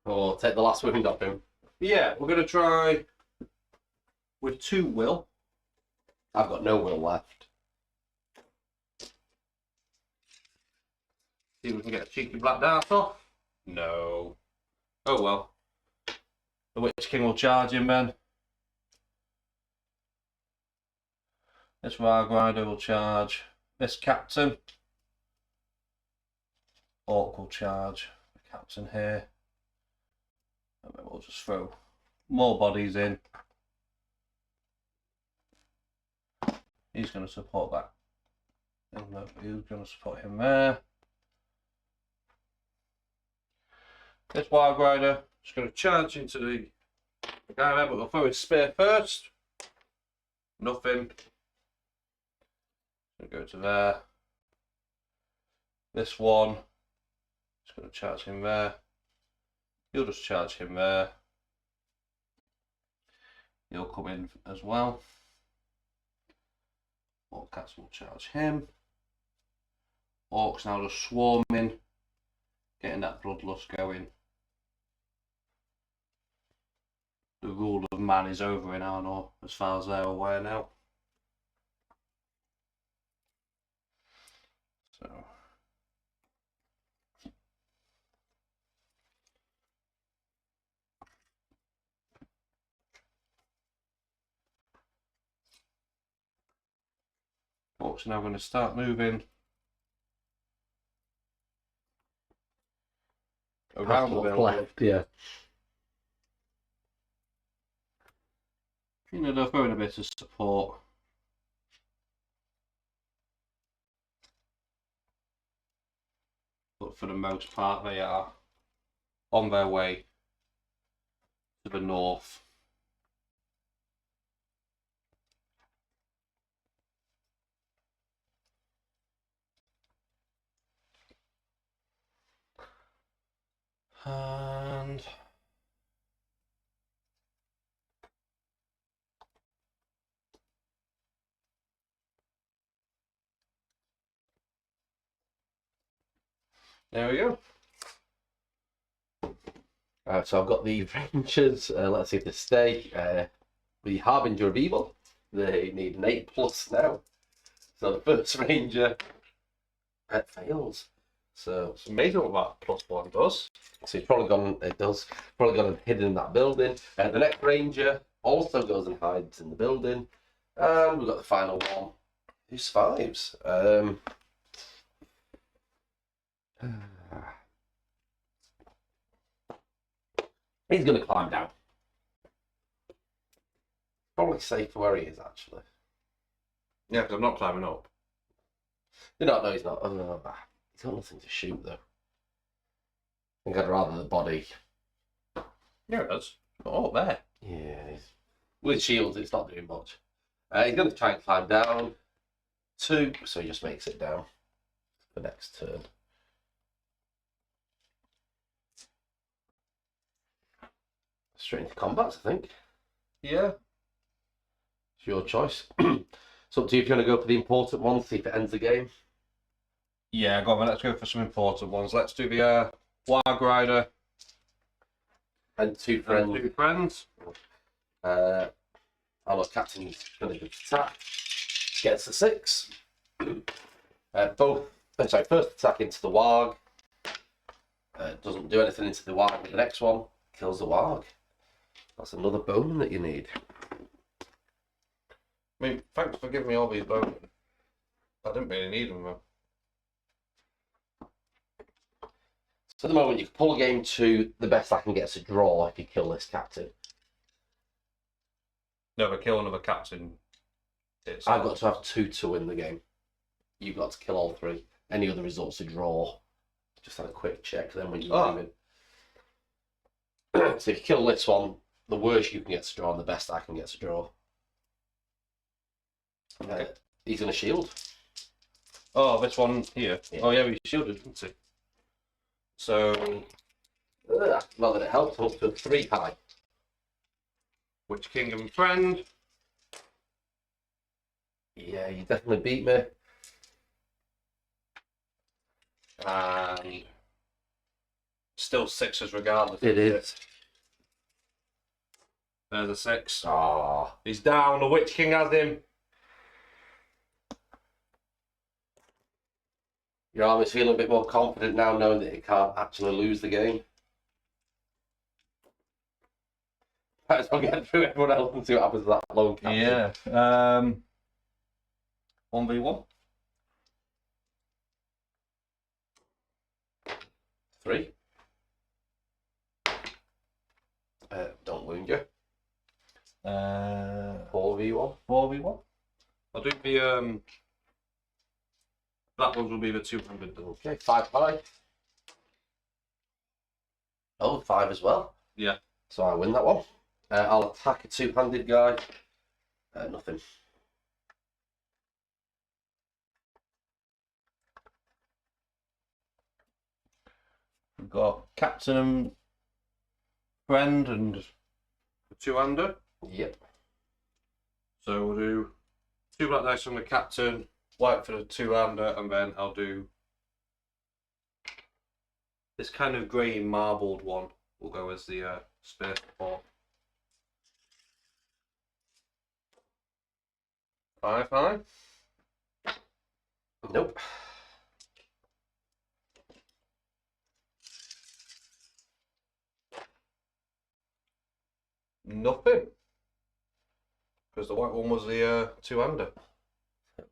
Or take the last wound off him. Yeah, we're going to try with 2 will. I've got no will left. See if we can get a cheeky black dart off. No. Oh well. The Witch King will charge him then. This Rag Rider will charge this captain. Orc will charge the captain here. And then we'll just throw more bodies in. He's going to support that. And he's going to support him there. This Wild Rider is going to charge into the guy there, but we'll throw his spear first. Nothing. Go to there. This one is going to charge him there. You'll just charge him there. He'll come in as well. Orc cats will charge him. Orcs now just swarming, getting that bloodlust going. The rule of man is over in Arnor, as far as they're aware now. So orcs are now going to start moving around the building. Left, yeah. You know, they're throwing a bit of support. But for the most part, they are on their way to the north. And there we go. So I've got the Rangers. Let's see if they stay. The Harbinger of Evil. They need an 8+ now. So the first Ranger fails. So It's amazing what that +1 does. So he's probably gone. It does. Probably gone and hidden in that building. The next Ranger also goes and hides in the building. And we've got the final one who survives. He's going to climb down. Probably safe where he is, actually. Yeah, because I'm not climbing up. No, he's not. He's got nothing to shoot, though. I think I'd rather the body. Yeah, it does. Oh, there. Yeah, with shields, it's not doing much. He's going to try and climb down. 2, so he just makes it down for next turn. Straight into combat, I think. Yeah. It's your choice. It's up to you if you want to go for the important one, see if it ends the game. Yeah, go on, let's go for some important ones. Let's do the Warg Rider And 2 friends. and 2 friends. Our captain's going to attack. Gets a 6. First attack into the Warg. Doesn't do anything into the Warg, but the next one kills the Warg. That's another bone that you need. I mean, thanks for giving me all these bones. I didn't really need them though. So at the moment you can pull a game to the best I can get a draw if you kill this captain. Never kill another captain. I've got to have 2 to win the game. You've got to kill all 3. Any other results a draw. Just have a quick check then when you're moving. So if you kill this one, the worst you can get to draw and the best I can get to draw. He's going to shield. Oh, this one here. Yeah. Oh yeah, we shielded, didn't he? So... Well, then it helps. I'm up to 3 high. Witch King and friend. Yeah, you definitely beat me. And... still 6s regardless. It is. There's a 6. Ah. He's down. The Witch King has him. Your army's feeling a bit more confident now, knowing that it can't actually lose the game. Might as well get through everyone else and see what happens to that lone captain. Yeah. 1v1. 3. Don't wound you. 4v1. 4v1. I'll do the that one will be the 200. Okay, 5 high. Oh, 5 as well. Yeah. So I win that one. I'll attack a 2-handed guy. Nothing. We've got captain and friend and a 2-hander. Yep. So we'll do 2 black dice from the captain, white for the 2-hander, and then I'll do this kind of grey marbled one. Will go as the spear support. 5 high. Nope. Nothing. Because the white one was the 2-hander.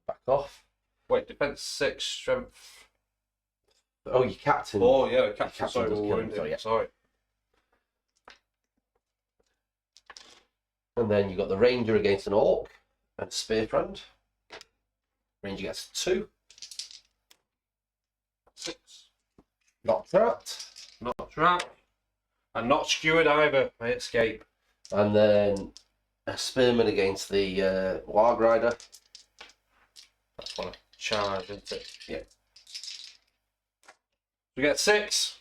Back off. Wait, defense 6, strength. Oh, your captain. Oh yeah, the captain. Captain Sorry, does we're kill him, wounded. so yeah. Sorry. And then you've got the ranger against an orc and spear friend. Ranger gets 2. 6. Not trapped. Not trapped. And not skewered either. I escape. And then a spearman against the Warg Rider. That's one charge, isn't it? Yeah. We get 6.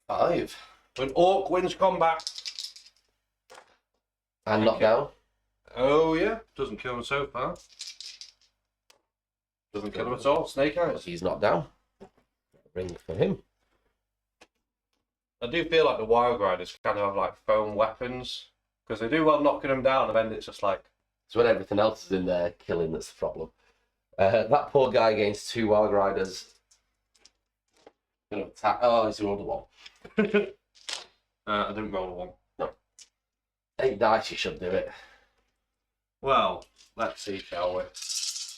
5. An orc wins combat. And knocked down. Oh yeah. Doesn't kill him so far. Doesn't kill him at all. Snake eyes. He's knocked down. Ring for him. I do feel like the Wild Riders kind of have like foam weapons. Because they do well knocking them down, and then it's just like... It's when everything else is in there killing that's the problem. That poor guy against 2 Warg Riders. Gonna attack. Oh, he's rolled a 1. I didn't roll a 1. No. 8 dice, you should do it. Well, let's see, shall we?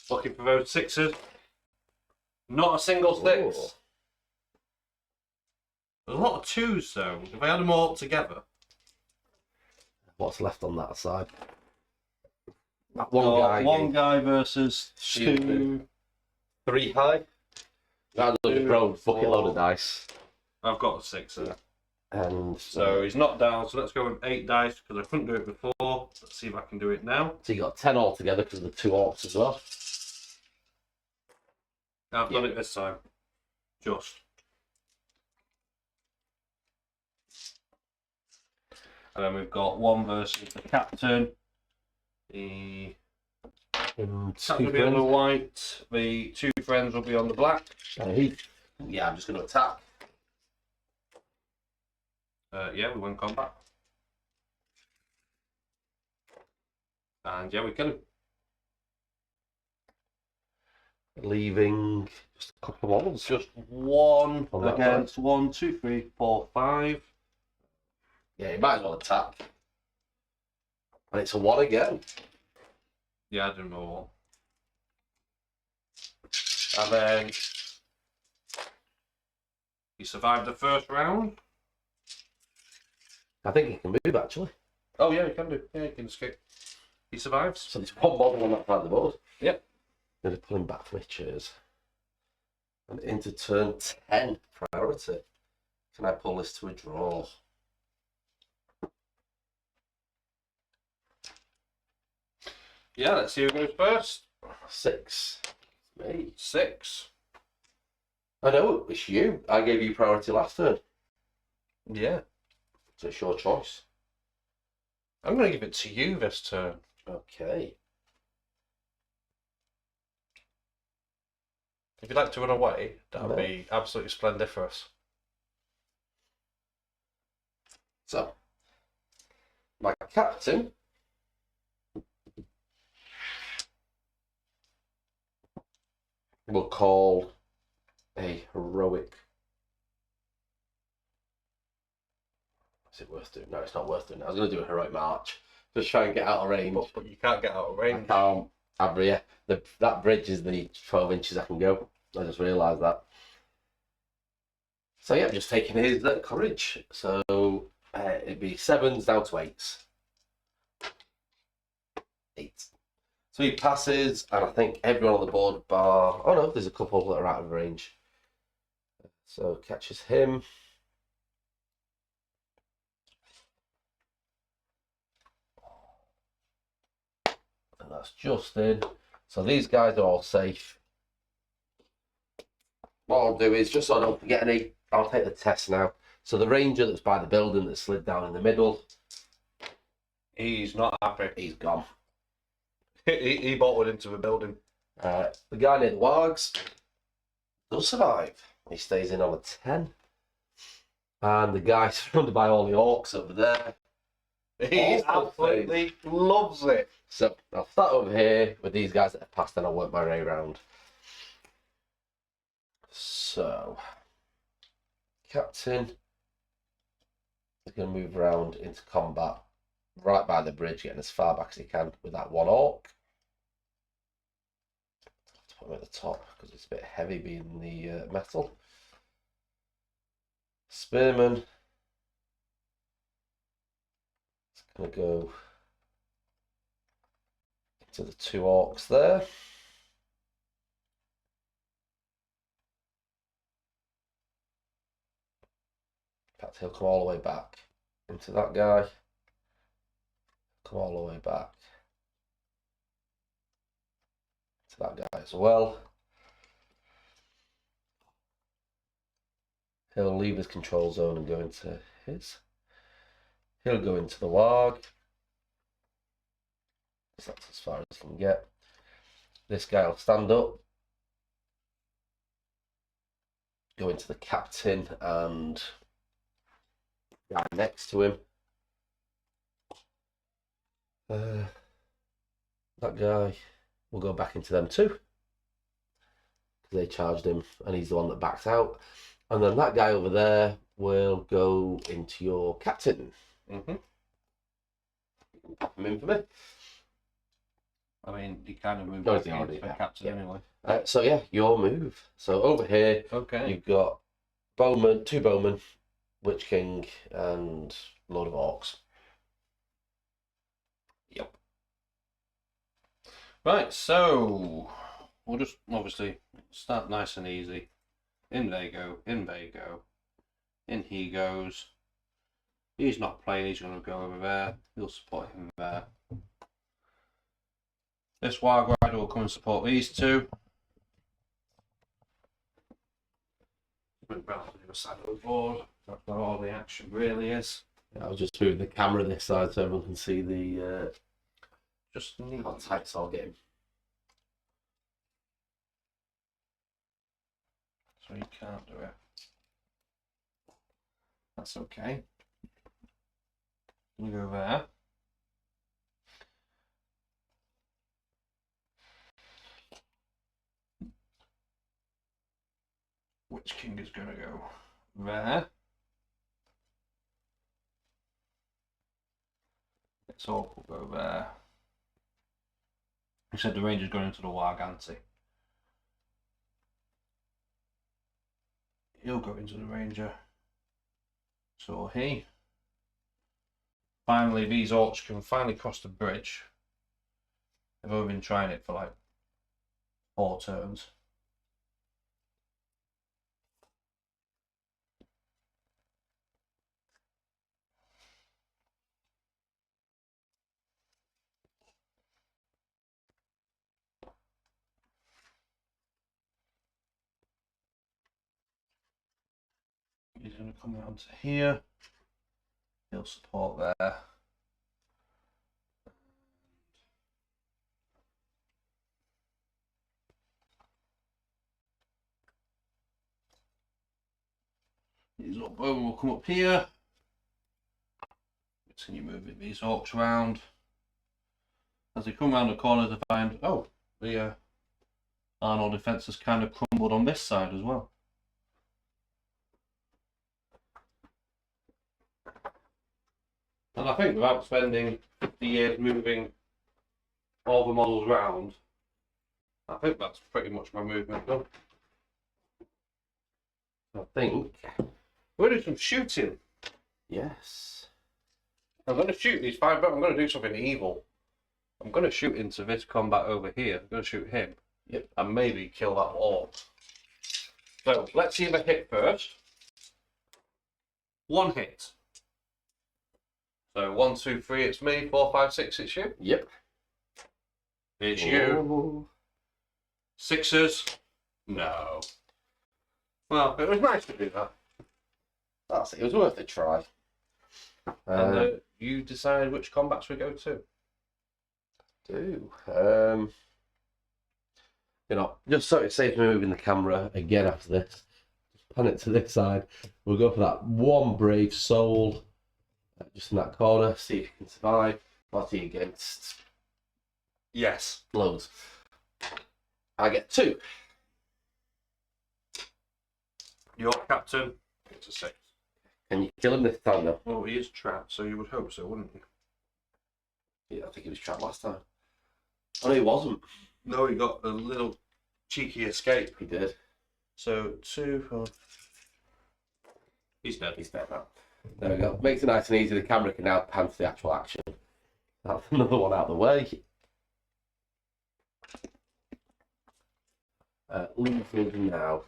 Looking for those 6s. Not a single 6. Ooh. There's a lot of 2s though. If I had them all together. What's left on that side? That one guy versus 2. 3 high. That'll just throw a fucking load of dice. I've got a 6 there. And So he's knocked down, so let's go with 8 dice, because I couldn't do it before. Let's see if I can do it now. so you got 10 altogether because of the 2 orcs as well. I've done it this time. Just. And then we've got 1 versus the captain. The captain will be on the white. The 2 friends will be on the black. Yeah, I'm just going to attack. Yeah, we win combat. And yeah, we kill him. Leaving just a couple of models. Just 1 On that against 1, 2, 3, 4, 5. Yeah, you might as well attack. And it's a 1 again. Yeah, I don't know. And then he survived the first round. I think he can move actually. Oh yeah, he can do. Yeah, he can escape. He survives. So there's 1 model on that side of the board. Yep. I'm going to pull him back for my chairs. And into turn 10, priority. Can I pull this to a draw? Yeah, let's see who goes first. 6. Me. 6. I know, it's you. I gave you priority last turn. Yeah. So it's your choice. I'm going to give it to you this turn. Okay. If you'd like to run away, that would No. be absolutely splendiferous. So, my captain will call a heroic. Is it worth doing? No, it's not worth doing. I was going to do a heroic march. Just try and get out of range. But you can't get out of I range. can't. That bridge is the 12 inches I can go. I just realised that. So yeah, I'm just taking his courage. So it'd be 7s down to 8s. 8. So he passes, and I think everyone on the board bar. Oh no, there's a couple that are out of range. So catches him. And that's Justin. So these guys are all safe. What I'll do is, just so I don't forget any, I'll take the test now. So the ranger that's by the building that slid down in the middle, He's not happy. he's gone. He bolted into the building. The guy near the wargs does survive. He stays in on a 10. And the guy surrounded by all the orcs over there. He Also absolutely loves it. So I'll start over here with these guys that have passed, and I'll work my way around. So, Captain is going to move around into combat right by the bridge, getting as far back as he can with that 1 orc. I'll put him at the top because it's a bit heavy being the metal. Spearman is going to go into the 2 orcs there. In fact, he'll come all the way back into that guy. Come all the way back to that guy as well. He'll leave his control zone and go into his. He'll go into the warg. So that's as far as he can get. This guy will stand up, go into the captain and guy next to him. That guy will go back into them too, because they charged him and he's the one that backed out. And then that guy over there will go into your captain. Mm-hmm. Pop him in for me. I mean, he kind of moved No, back he's already into the there. captain Yeah. anyway. So yeah, your move. So over here, Okay. you've got bowmen, 2 bowmen, Witch King, and load of orcs. Yep. Right, so we'll just obviously start nice and easy. In they go, in they go, in he goes. He's not playing, he's going to go over there. He'll support him there. This Warg Rider will come and support these two. Move round to the other side of the board. That's where all the action really is. Yeah, I'll just move the camera this side so everyone can see the Just need... how tight it's all getting. So you can't do it. That's okay. We go there. Which king is going to go there? This orc will go there. He said the ranger's going into the Warganti. He'll go into the ranger. So he. Finally, these orcs can finally cross the bridge. They've only been trying it for like 4 turns. He's going to come around to here. He'll support there. These little bowmen will come up here. Continue moving these orcs around. As they come around the corner to find, oh, the Arnor defence has kind of crumbled on this side as well. And I think without spending 50 years moving all the models round, I think that's pretty much my movement done. I think. We're going to do some shooting. Yes. I'm going to shoot these 5, but I'm going to do something evil. I'm going to shoot into this combat over here. I'm going to shoot him. Yep. And maybe kill that orc. So let's see the hit first. 1 hit. So 1, 2, 3, it's me. 4, 5, 6, it's you. Yep. It's you. 6s. No. Well, it was nice to do that. That's it. It was worth a try. And you decide which combats we go to. You know, just so it saves me moving the camera again after this. Just pan it to this side. We'll go for that one brave soul. Just in that corner. See if you can survive. What's he against? Yes. Loads. I get 2. Your captain. It's a 6. Can you kill him this time though? Well, he is trapped, so you would hope so, wouldn't you? Yeah, I think he was trapped last time. Oh no, he wasn't. No, he got a little cheeky escape. He did. So 2, 4. He's dead. He's dead now. There we go. Makes it nice and easy. The camera can now pan to the actual action. That's another one out of the way. Leave me now.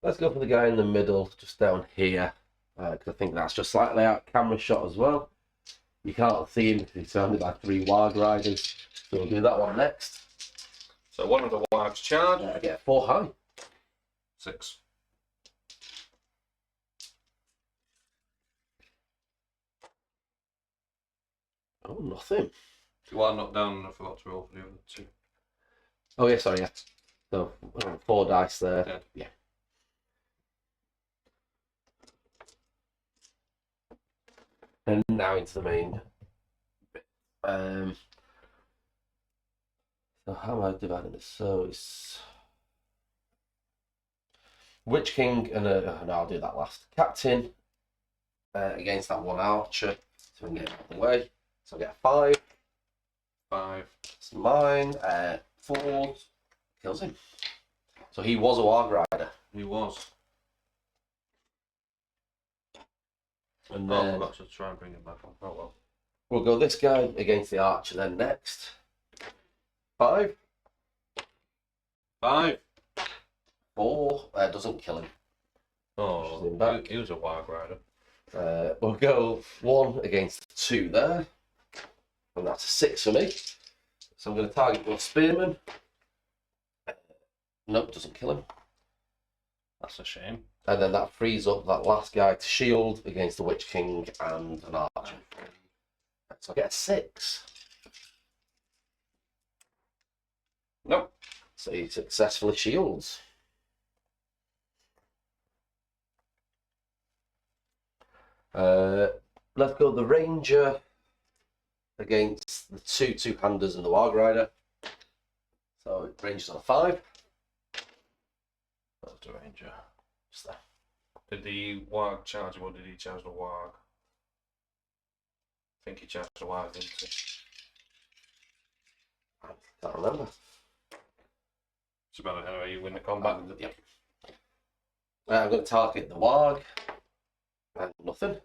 Let's go for the guy in the middle, just down here. Because I think that's just slightly out camera shot as well. You can't see him because he's surrounded by 3 Warg Riders. So we'll do that one next. So one of the Wargs charge. I get 4 high. 6. Oh, nothing. You are knocked down and I forgot to roll for the other 2. Oh yeah, sorry, yeah. So 4 dice there. Dead. Yeah. And now into the main bit. So how am I dividing this? So it's Witch King and no, I'll do that last. Captain against that 1 archer. So we can get out of the way. So I get 5. 5. It's mine. 4 kills him. So he was a Warg Rider. He was. And I then forgot to try and bring him back on. Oh well. we'll go this guy against the archer then next. 5. 5. 4 doesn't kill him. Oh, in back. he was a Warg Rider. We'll go 1 against 2 there. And that's a 6 for me. So I'm going to target your Spearman. Nope, doesn't kill him. That's a shame. And then that frees up that last guy to shield against the Witch King and an Archer. So I get a 6. Nope. So he successfully shields. Let's go the Ranger against the 2 two-handers and the Warg Rider. So Ranger's on a 5. That's the Ranger. Just there. Did the Warg charge him or did he charge the Warg? I think he charged the Warg, didn't he? I can't remember. It's about how you win the combat. Yep. I'm going to target the Warg. And nothing.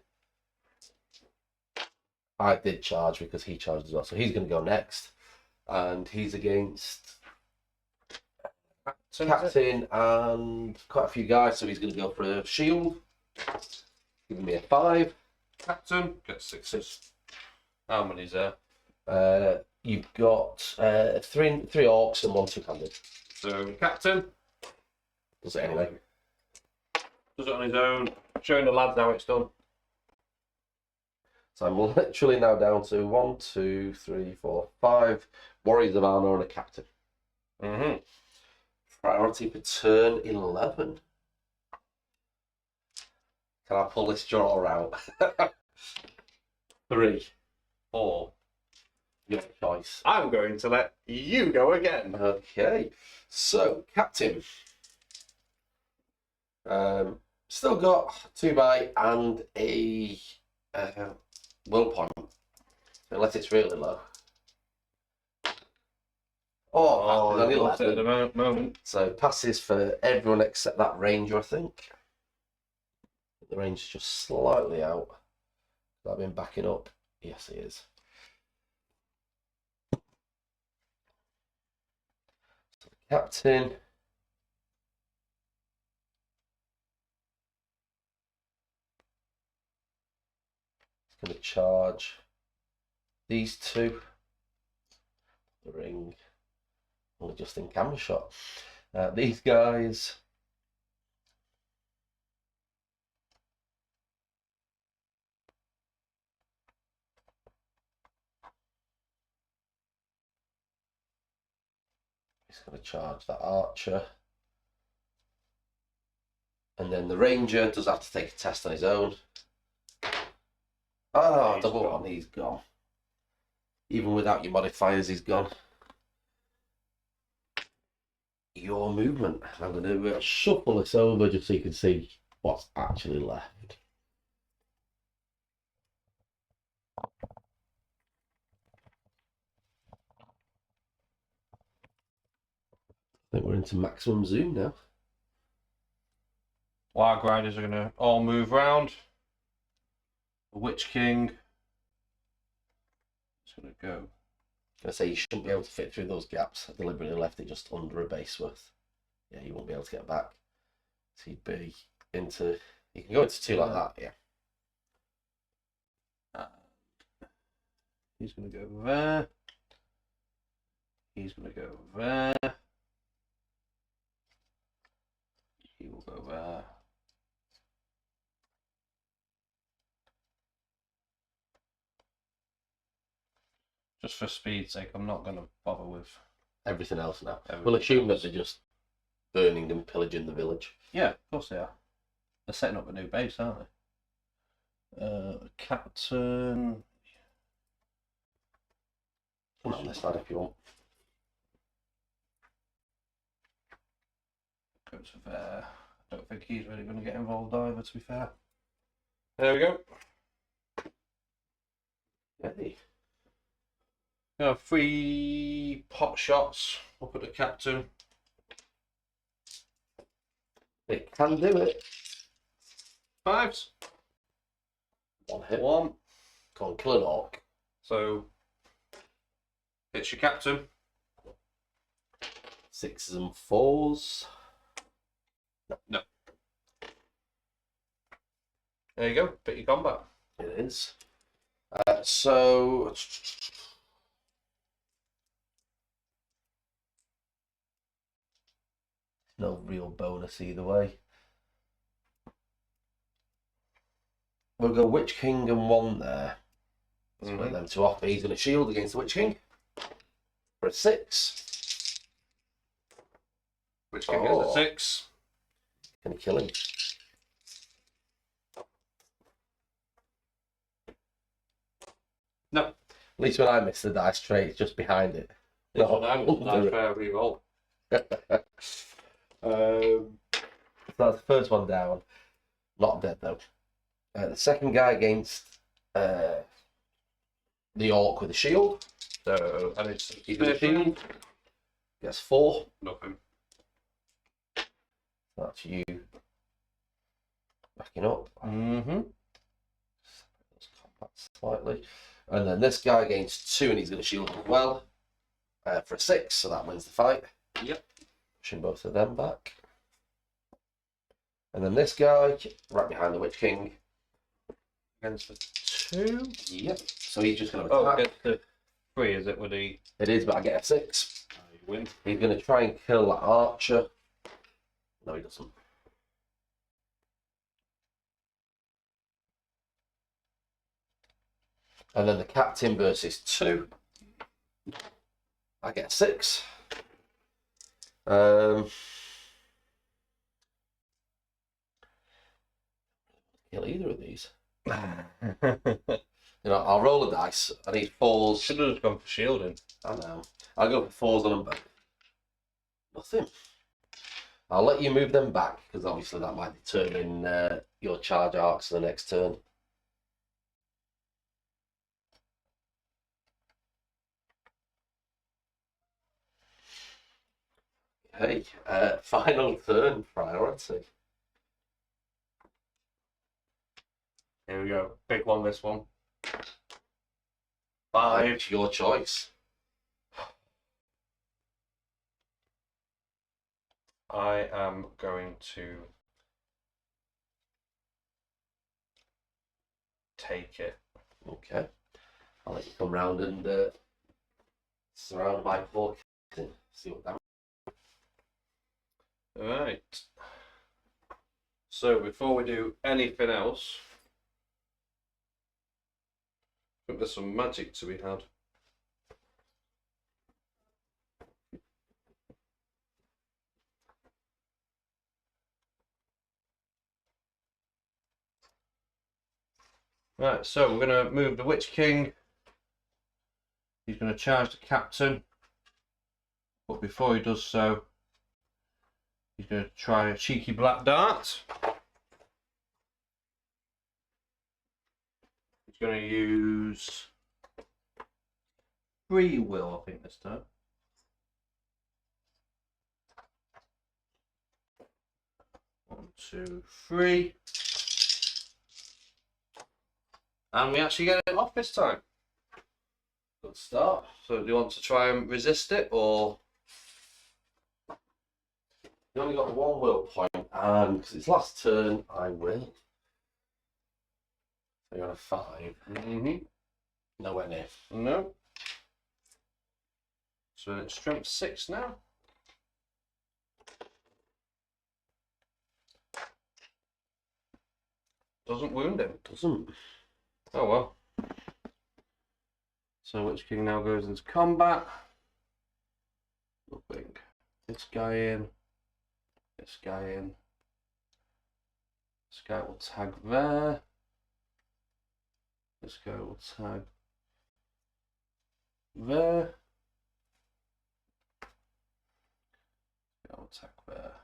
I did charge because he charged as well. So he's going to go next. And he's against Captain and quite a few guys. So he's going to go for a shield. Giving me a 5. Captain gets 6s. How many's there? You've got 3 orcs and 1 two-handed. So Captain Does it anyway. does it on his own, showing the lads how it's done. So I'm literally now down to 1, 2, 3, 4, 5 Warriors of Arnor and a Captain. Priority for turn 11. Can I pull this draw out? 3. 4. Your choice. I'm going to let you go again. Okay. So, Captain. Still got 2 bite and a will point. Unless it's really low. Oh, At 11. the moment. So passes for everyone except that Ranger, I think. The Ranger's just slightly out. I've been backing up. Yes, he is. So the Captain. He's going to charge these 2. The ring. Only just in camera shot. These guys. He's going to charge that Archer. And then the Ranger does have to take a test on his own. Oh, He's double gone. one, he's gone. Even without your modifiers, he's gone. Your movement. I'm going to shuffle this over just so you can see what's actually left. I think we're into maximum zoom now. Warg Riders are going to all move round. The Witch King is going to go. I say you shouldn't be able to fit through those gaps. I deliberately left it just under a base width. Yeah, you won't be able to get back. So he'd be into. You can go into 2 like that, yeah. He's going to go there. He's going to go there. He will go there. Just for speed's sake, I'm not going to bother with Everything else now. everything We'll assume that else. they're just burning and pillaging the village. Yeah, of course they are. They're setting up a new base, aren't they? Captain. Come on this side if you want. Go to there. I don't think he's really going to get involved either, to be fair. There we go. Hey. 3 pot shots up at the captain. It can do it. 5s. 1 hit. 1. Go on, kill an orc. So, hits your captain. 6s and 4s. No. There you go. Pick your combat. It is. So no real bonus either way. We'll go Witch King and 1 there. Split them 2 off. He's going to shield against the Witch King for a 6. Witch King gets a 6. Going to kill him. No. At least when I miss the dice tray, it's just behind it. This one I will dice tray reroll. So that's the first one down. Not dead though. The second guy against the orc with the shield. So, and it's He's got a shield. Gets 4. Nothing. That's you backing up. Mm-hmm. Let's combat slightly. And then this guy against 2, and he's going to shield as well for a 6, so that wins the fight. Yep. Pushing both of them back. And then this guy, right behind the Witch King. Against the 2. Yep. So he's just going to Oh, attack. against the 3, is it? Would he? It is, but I get a 6. You win. He's going to try and kill that archer. No, he doesn't. And then the captain versus 2. I get a 6. Kill either of these. I'll roll a dice. I need 4s. Should have just gone for shielding. I know. I'll go for 4s on them both. Nothing. I'll let you move them back because obviously that might determine your charge arcs for the next turn. Okay, final turn priority. Here we go. Big one, this one. 5. 5. It's your choice. I am going to take it. Okay. I'll let you come round and surround my 4 and see what damage. Alright. So before we do anything else, I think there's some magic to be had. Right, so we're going to move the Witch King. He's going to charge the captain. But before he does so, he's going to try a cheeky black dart. He's going to use free will, I think, this time. One, two, three. And we actually get it off this time. Good start. So do you want to try and resist it, or? You only got 1 will point, and because it's last turn, I will. So you're on a 5. Mm-hmm. Nowhere near. No. So it's strength 6 now. Doesn't wound him. Doesn't. Oh well. So Witch King now goes into combat. Nothing. This guy in. This guy in. This guy will tag there. This guy will tag there. This guy will tag there.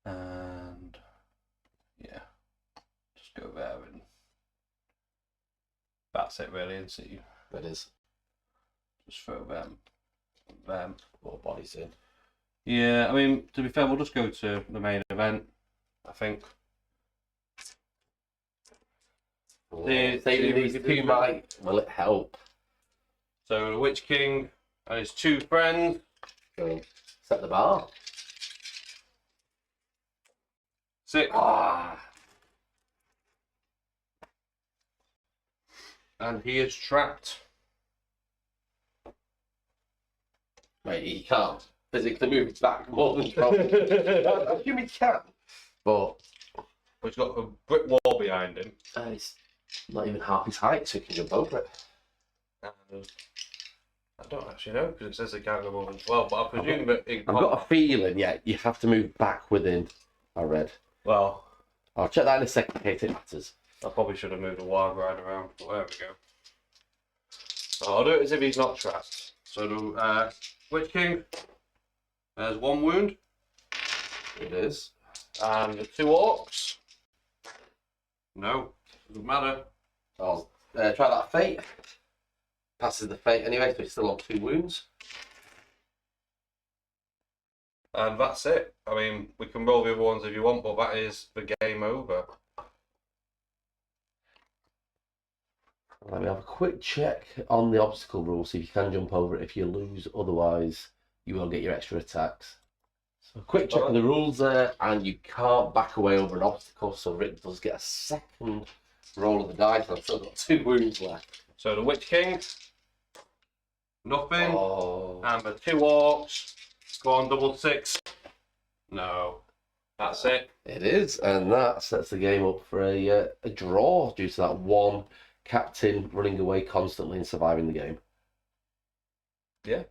And yeah, just go there and that's it really, isn't it? That is. Just throw them. Them. More bodies in. Yeah, I mean, to be fair, we'll just go to the main event, I think. Saving these 2 might, will it help? So the Witch King and his 2 friends. Go set the bar. 6. Ah, And he is trapped. Mate, he can't physically move his back more than 12 inches. I assume he can, but He's got a brick wall behind him. it's not even half his height, so he can jump over it. And I don't actually know because it says they can't go more than 12, but I presume that I've got a feeling, yeah, you have to move back within. I read. Well, I'll check that in a second in case it matters. I probably should have moved a wild ride around, but there we go. So I'll do it as if he's not trapped. So the Witch King has 1 wound. It is. And the 2 orcs. No, doesn't matter. I'll try that fate. Passes the fate anyway, so he's still on 2 wounds. And that's it. I mean, we can roll the other ones if you want, but that is the game over. Let me have a quick check on the obstacle rule, see if you can jump over it. If you lose, otherwise you will get your extra attacks. So a quick check on the rules there, and you can't back away over an obstacle, so Rick does get a second roll of the dice. I've still got 2 wounds left. So the Witch King, nothing. Oh. And the 2 orcs, go on, double 6. No, that's it. It is, and that sets the game up for a draw due to that one captain running away constantly and surviving the game. Yeah,